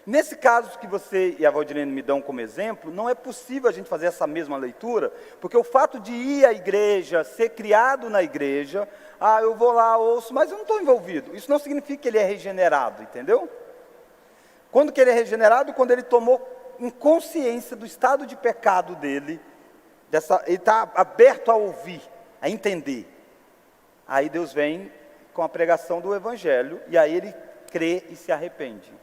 Speaker 1: Nesse caso que você e a Valdirene me dão como exemplo, não é possível a gente fazer essa mesma leitura, porque o fato de ir à igreja, ser criado na igreja, eu vou lá, ouço, mas eu não estou envolvido. Isso não significa que ele é regenerado, entendeu? Quando que ele é regenerado? Quando ele tomou em consciência do estado de pecado dele, ele está aberto a ouvir, a entender. Aí Deus vem com a pregação do Evangelho, e aí ele crê e se arrepende.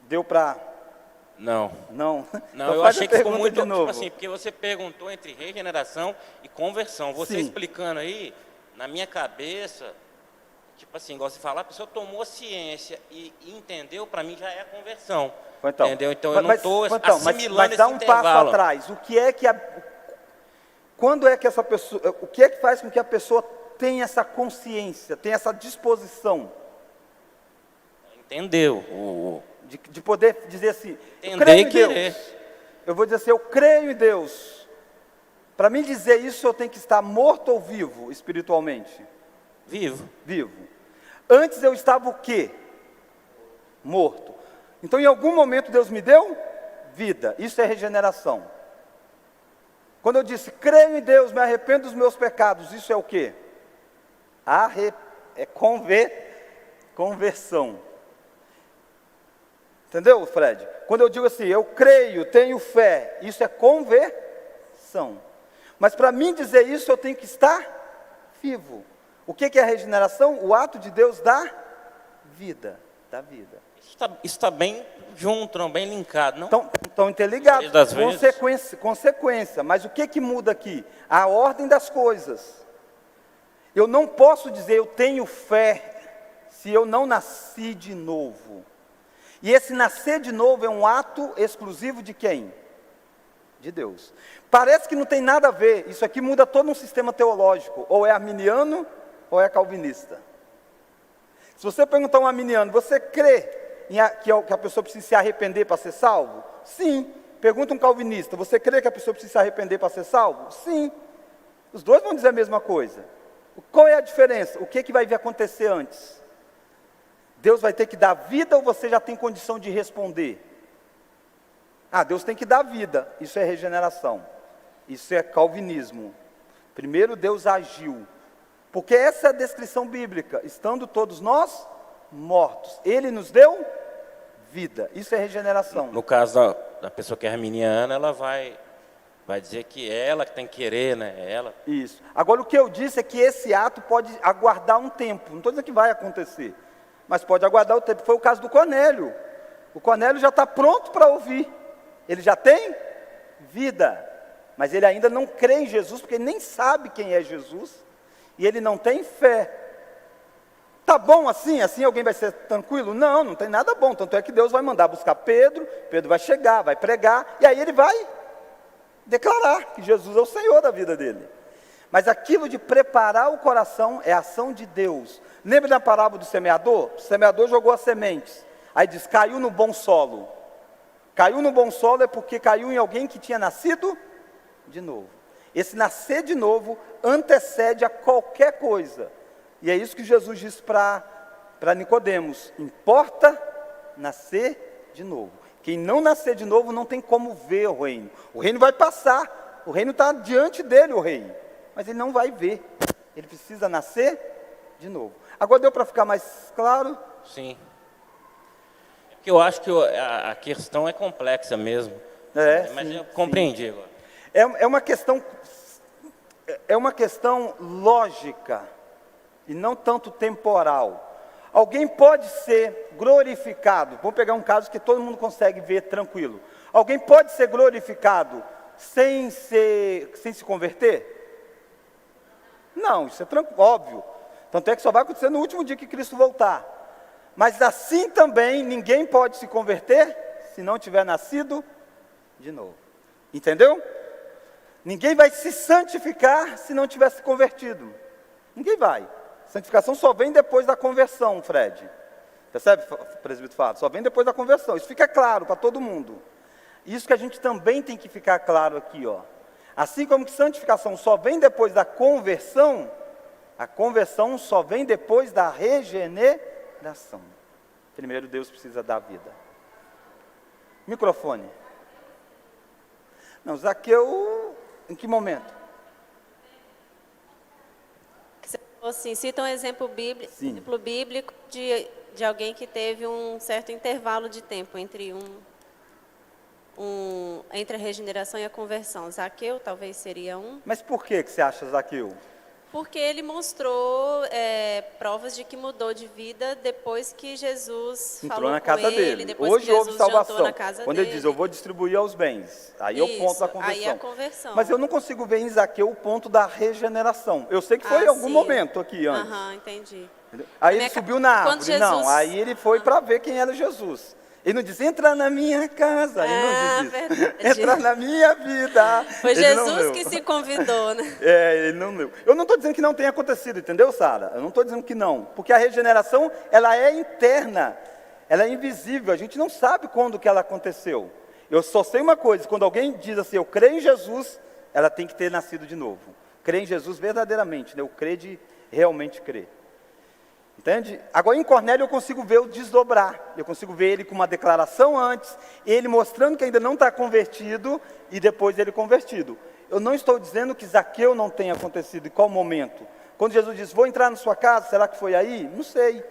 Speaker 1: Deu para...
Speaker 6: Não.
Speaker 1: Não?
Speaker 6: Não,
Speaker 1: Então
Speaker 6: eu
Speaker 1: faz a
Speaker 6: achei que ficou
Speaker 1: pergunta
Speaker 6: muito,
Speaker 1: de novo.
Speaker 6: tipo assim, porque você perguntou entre regeneração e conversão. Você
Speaker 1: Sim.
Speaker 6: explicando aí, na minha cabeça, tipo assim, igual você falar, a pessoa tomou ciência e entendeu, para mim já é a conversão.
Speaker 1: Então,
Speaker 6: entendeu? Então eu não estou assimilando
Speaker 1: mas dá
Speaker 6: esse
Speaker 1: um
Speaker 6: intervalo.
Speaker 1: passo atrás. O que é que quando é que essa pessoa, o que é que faz com que a pessoa tenha essa consciência, tenha essa disposição
Speaker 6: Entendeu?
Speaker 1: de poder dizer assim, eu
Speaker 6: Entender
Speaker 1: creio
Speaker 6: e
Speaker 1: em
Speaker 6: querer.
Speaker 1: Deus. Eu vou dizer assim, eu creio em Deus. Para mim dizer isso, eu tenho que estar morto ou vivo espiritualmente?
Speaker 6: Vivo.
Speaker 1: Vivo. Antes eu estava o quê? Morto. Então em algum momento Deus me deu vida. Isso é regeneração. Quando eu disse, creio em Deus, me arrependo dos meus pecados, isso é o quê? É conversão. Entendeu, Fred? Quando eu digo assim, eu creio, tenho fé, isso é conversão. Mas para mim dizer isso, eu tenho que estar vivo. O que é a regeneração? O ato de Deus dar vida. Da vida.
Speaker 6: Isso está bem junto, não, bem linkado, não?
Speaker 1: Estão interligados.
Speaker 6: Das vezes.
Speaker 1: Consequência. Mas o que muda aqui? A ordem das coisas. Eu não posso dizer eu tenho fé se eu não nasci de novo. E esse nascer de novo é um ato exclusivo de quem? De Deus. Parece que não tem nada a ver. Isso aqui muda todo um sistema teológico. Ou é arminiano, ou é calvinista. Se você perguntar a um arminiano, você crê que a pessoa precisa se arrepender para ser salvo? Sim. Pergunta um calvinista, você crê que a pessoa precisa se arrepender para ser salvo? Sim. Os dois vão dizer a mesma coisa. Qual é a diferença? O que vai acontecer antes? Deus vai ter que dar vida ou você já tem condição de responder? Deus tem que dar vida. Isso é regeneração. Isso é calvinismo. Primeiro Deus agiu. Porque essa é a descrição bíblica. Estando todos nós mortos. Ele nos deu vida. Isso é regeneração.
Speaker 6: No caso da pessoa que é arminiana, ela vai dizer que é ela que tem que querer, né? É ela.
Speaker 1: Isso. Agora o que eu disse é que esse ato pode aguardar um tempo. Não estou dizendo que vai acontecer. Mas pode aguardar o tempo. Foi o caso do Cornélio. O Cornélio já está pronto para ouvir. Ele já tem vida. Mas ele ainda não crê em Jesus, porque ele nem sabe quem é Jesus. E ele não tem fé. Tá bom assim? Assim alguém vai ser tranquilo? Não, não tem nada bom. Tanto é que Deus vai mandar buscar Pedro. Pedro vai chegar, vai pregar. E aí ele vai declarar que Jesus é o Senhor da vida dele. Mas aquilo de preparar o coração é ação de Deus. Lembra da parábola do semeador? O semeador jogou as sementes. Aí diz, caiu no bom solo. Caiu no bom solo é porque caiu em alguém que tinha nascido de novo. Esse nascer de novo antecede a qualquer coisa. E é isso que Jesus disse para Nicodemos. Importa nascer de novo. Quem não nascer de novo não tem como ver o reino. O reino vai passar. O reino está diante dele, o rei. Mas ele não vai ver. Ele precisa nascer de novo. Agora deu para ficar mais claro?
Speaker 6: Sim. Porque eu acho que a questão é complexa mesmo. Mas
Speaker 1: sim,
Speaker 6: eu compreendi agora.
Speaker 1: É uma questão lógica e não tanto temporal. Alguém pode ser glorificado. Vamos pegar um caso que todo mundo consegue ver tranquilo. Alguém pode ser glorificado sem se converter? Não, isso é óbvio. Tanto é que só vai acontecer no último dia que Cristo voltar. Mas assim também ninguém pode se converter se não tiver nascido de novo. Entendeu? Ninguém vai se santificar se não tiver se convertido. Ninguém vai. Santificação só vem depois da conversão, Fred. Percebe, presbítero Fábio? Só vem depois da conversão. Isso fica claro para todo mundo. Isso que a gente também tem que ficar claro aqui, ó. Assim como que santificação só vem depois da conversão, a conversão só vem depois da regeneração. Primeiro Deus precisa dar vida. Microfone. Não, Zaqueu, em que momento?
Speaker 7: Assim, cita um exemplo bíblico de alguém que teve um certo intervalo de tempo entre entre a regeneração e a conversão. Zaqueu talvez seria um.
Speaker 1: Mas por que você acha Zaqueu?
Speaker 7: Porque ele mostrou provas de que mudou de vida depois que Jesus
Speaker 1: Entrou
Speaker 7: falou
Speaker 1: na
Speaker 7: com
Speaker 1: casa
Speaker 7: ele,
Speaker 1: dele.
Speaker 7: depois
Speaker 1: Hoje
Speaker 7: que
Speaker 1: houve
Speaker 7: Jesus jantou
Speaker 1: salvação.
Speaker 7: na casa
Speaker 1: Quando
Speaker 7: dele.
Speaker 1: ele diz, eu vou distribuir aos bens. Aí é o ponto da conversão.
Speaker 7: Aí é a conversão.
Speaker 1: Mas eu não consigo ver em Zaqueu o ponto da regeneração. Eu sei que foi em algum
Speaker 7: sim.
Speaker 1: momento aqui antes.
Speaker 7: Aham, entendi.
Speaker 1: Aí ele subiu na
Speaker 7: Quando
Speaker 1: árvore. Não,
Speaker 7: Jesus-
Speaker 1: aí ele foi para ver quem era Jesus. Ele não disse, entra na minha casa. Ele não diz isso.
Speaker 7: Verdade.
Speaker 1: Entra na minha vida.
Speaker 7: Foi
Speaker 1: Ele não
Speaker 7: Jesus
Speaker 1: leu.
Speaker 7: que se convidou, né?
Speaker 1: Ele não leu. Eu não estou dizendo que não tenha acontecido, entendeu, Sara? Eu não estou dizendo que não. Porque a regeneração, ela é interna. Ela é invisível. A gente não sabe quando que ela aconteceu. Eu só sei uma coisa. Quando alguém diz assim, eu creio em Jesus, ela tem que ter nascido de novo. Crer em Jesus verdadeiramente, né? O crer de realmente crer. Entende? Agora em Cornélio eu consigo ver o desdobrar. Eu consigo ver ele com uma declaração antes, ele mostrando que ainda não está convertido e depois ele convertido. Eu não estou dizendo que Zaqueu não tenha acontecido. Em qual momento? Quando Jesus diz, vou entrar na sua casa, será que foi aí? Não sei.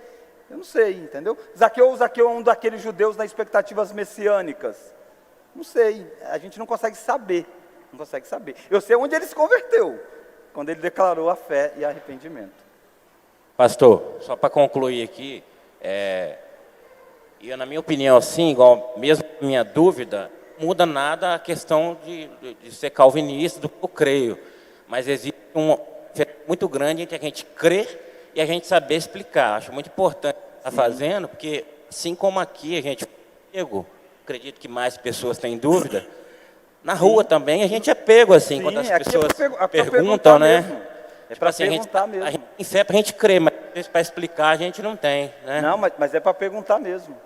Speaker 1: Eu não sei, entendeu? Zaqueu é um daqueles judeus nas expectativas messiânicas. Não sei. A gente não consegue saber. Não consegue saber. Eu sei onde ele se converteu. Quando ele declarou a fé e arrependimento.
Speaker 6: Pastor, só para concluir aqui, na minha opinião, assim, igual mesmo minha dúvida, não muda nada a questão de ser calvinista, do que eu creio. Mas existe um diferença muito grande entre a gente crer e a gente saber explicar. Acho muito importante estar fazendo, porque assim como aqui a gente pego, acredito que mais pessoas têm dúvida, na rua também a gente é pego assim, quando as pessoas perguntam, né?
Speaker 1: Mesmo. É
Speaker 6: Tipo
Speaker 1: para
Speaker 6: assim,
Speaker 1: perguntar mesmo.
Speaker 6: a gente tem fé para a gente crer, mas para explicar a gente não tem, né?
Speaker 1: Não, mas é para perguntar mesmo.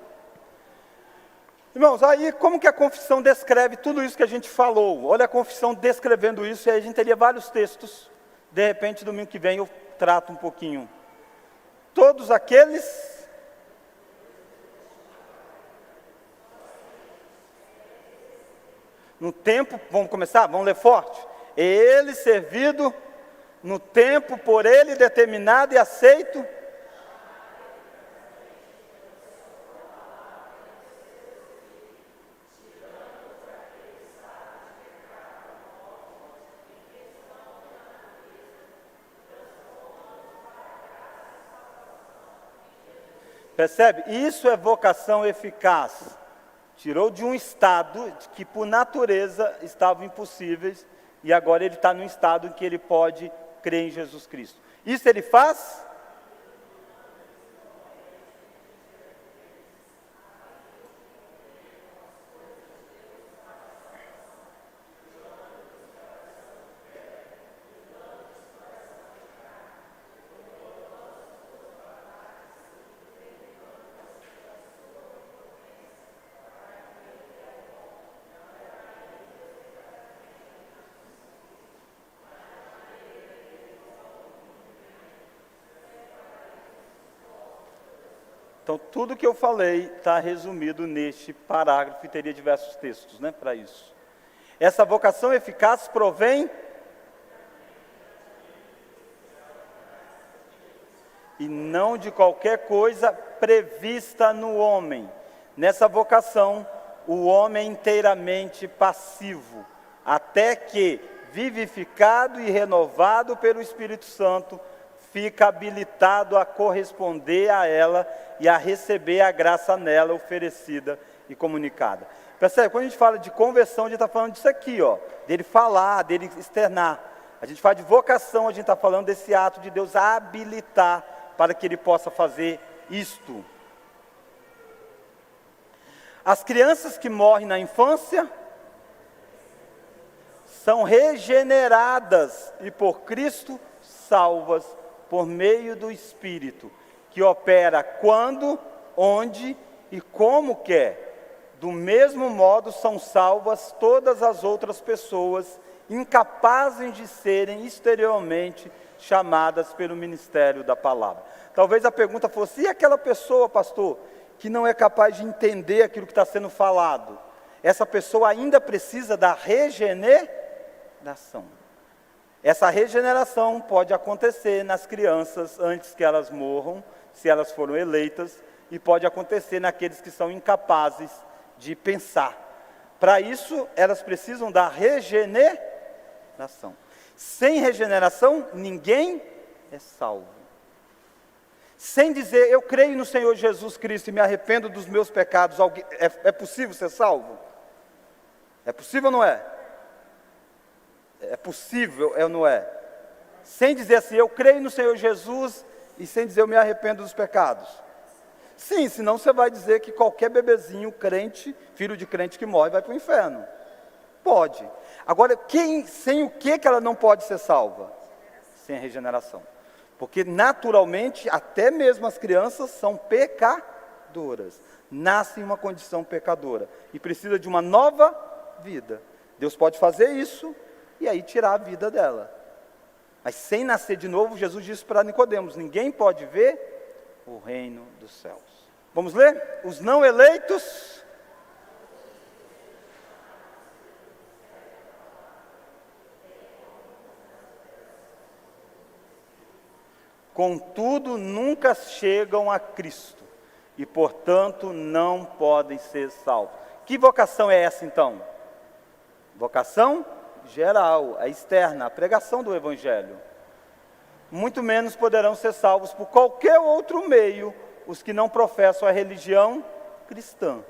Speaker 1: Irmãos, aí como que a confissão descreve tudo isso que a gente falou? Olha a confissão descrevendo isso, e aí a gente teria vários textos. De repente, domingo que vem eu trato um pouquinho. Todos aqueles... No tempo, vamos começar? Vamos ler forte? Ele servido no tempo por ele determinado e aceito. Percebe? Isso é vocação eficaz. Tirou de um estado que por natureza estavam impossíveis e agora ele está num estado em que ele pode crer em Jesus Cristo. Isso ele faz? Então, tudo que eu falei está resumido neste parágrafo e teria diversos textos, né, para isso. Essa vocação eficaz provém e não de qualquer coisa prevista no homem. Nessa vocação, o homem é inteiramente passivo, até que, vivificado e renovado pelo Espírito Santo, fica habilitado a corresponder a ela e a receber a graça nela oferecida e comunicada. Percebe? Quando a gente fala de conversão, a gente está falando disso aqui, ó, dele falar, dele externar. A gente fala de vocação, a gente está falando desse ato de Deus habilitar para que ele possa fazer isto. As crianças que morrem na infância são regeneradas e por Cristo salvas por meio do Espírito, que opera quando, onde e como quer. Do mesmo modo são salvas todas as outras pessoas incapazes de serem exteriormente chamadas pelo ministério da palavra. Talvez a pergunta fosse, e aquela pessoa, pastor, que não é capaz de entender aquilo que está sendo falado? essa pessoa ainda precisa da regeneração. Essa regeneração pode acontecer nas crianças antes que elas morram, se elas foram eleitas, e pode acontecer naqueles que são incapazes de pensar. Para isso, elas precisam da regeneração. Sem regeneração, ninguém é salvo. Sem dizer, eu creio no Senhor Jesus Cristo e me arrependo dos meus pecados, é possível ser salvo? É possível ou não é? É possível ou não é? Sem dizer assim, eu creio no Senhor Jesus e sem dizer, eu me arrependo dos pecados. Sim, senão você vai dizer que qualquer bebezinho crente, filho de crente que morre, vai para o inferno. Pode. Agora, sem o que ela não pode ser salva? Sem a regeneração. Porque naturalmente, até mesmo as crianças são pecadoras. Nascem em uma condição pecadora. E precisa de uma nova vida. Deus pode fazer isso e aí tirar a vida dela. Mas sem nascer de novo, Jesus disse para Nicodemos, ninguém pode ver o reino dos céus. Vamos ler? Os não eleitos. Contudo, nunca chegam a Cristo e, portanto, não podem ser salvos. Que vocação é essa, então? Vocação geral, a externa, a pregação do Evangelho. Muito menos poderão ser salvos por qualquer outro meio os que não professam a religião cristã,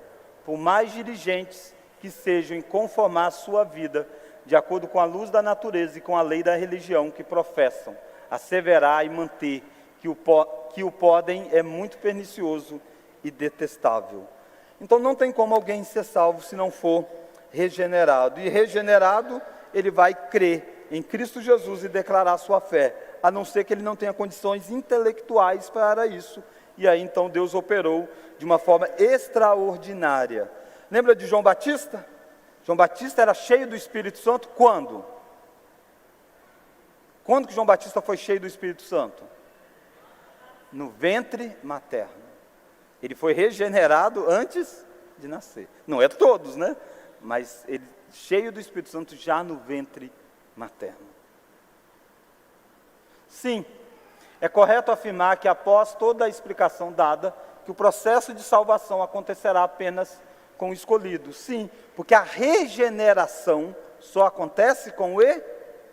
Speaker 1: por mais diligentes que sejam em conformar a sua vida de acordo com a luz da natureza e com a lei da religião que professam. Asseverar e manter que o podem é muito pernicioso e detestável. Então não tem como alguém ser salvo se não for regenerado. E regenerado, ele vai crer em Cristo Jesus e declarar sua fé, a não ser que ele não tenha condições intelectuais para isso. E aí então Deus operou de uma forma extraordinária. Lembra de João Batista? João Batista era cheio do Espírito Santo quando? Quando que João Batista foi cheio do Espírito Santo? No ventre materno. Ele foi regenerado antes de nascer. Não é todos, né? Mas ele cheio do Espírito Santo já no ventre materno. Sim, é correto afirmar que após toda a explicação dada, que o processo de salvação acontecerá apenas com o escolhido. Sim, porque a regeneração só acontece com o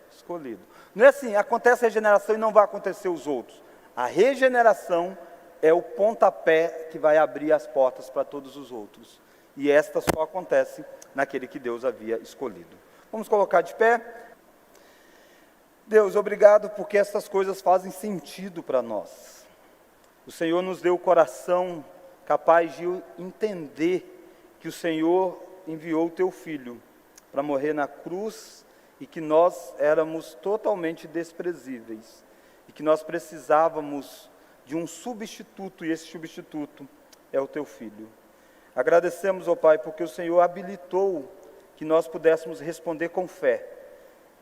Speaker 1: escolhido. Não é assim, acontece a regeneração e não vai acontecer os outros. A regeneração é o pontapé que vai abrir as portas para todos os outros. E esta só acontece naquele que Deus havia escolhido. Vamos colocar de pé. Deus, obrigado porque essas coisas fazem sentido para nós. O Senhor nos deu o coração capaz de entender que o Senhor enviou o teu Filho para morrer na cruz e que nós éramos totalmente desprezíveis e que nós precisávamos de um substituto, e esse substituto é o teu Filho. Agradecemos, ó Pai, porque o Senhor habilitou que nós pudéssemos responder com fé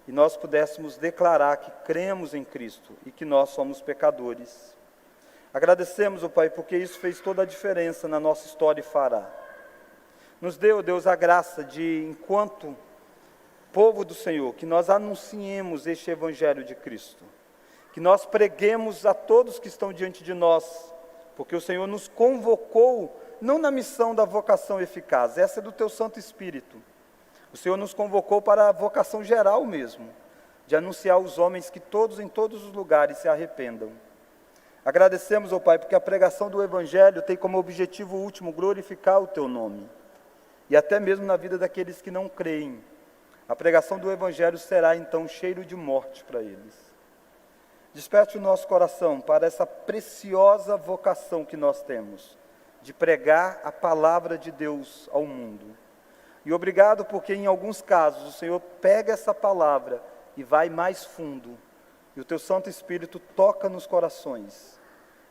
Speaker 1: e nós pudéssemos declarar que cremos em Cristo e que nós somos pecadores. Agradecemos, ó Pai, porque isso fez toda a diferença na nossa história e fará. Nos deu, Deus, a graça de, enquanto povo do Senhor, que nós anunciemos este Evangelho de Cristo, que nós preguemos a todos que estão diante de nós, porque o Senhor nos convocou, não na missão da vocação eficaz, essa é do teu Santo Espírito. O Senhor nos convocou para a vocação geral mesmo, de anunciar aos homens que todos, em todos os lugares, se arrependam. Agradecemos, ó Pai, porque a pregação do Evangelho tem como objetivo último glorificar o teu nome, e até mesmo na vida daqueles que não creem. A pregação do Evangelho será então cheiro de morte para eles. Desperte o nosso coração para essa preciosa vocação que nós temos, de pregar a palavra de Deus ao mundo. E obrigado porque em alguns casos o Senhor pega essa palavra e vai mais fundo, e o teu Santo Espírito toca nos corações,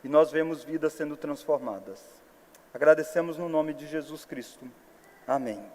Speaker 1: e nós vemos vidas sendo transformadas. Agradecemos no nome de Jesus Cristo. Amém.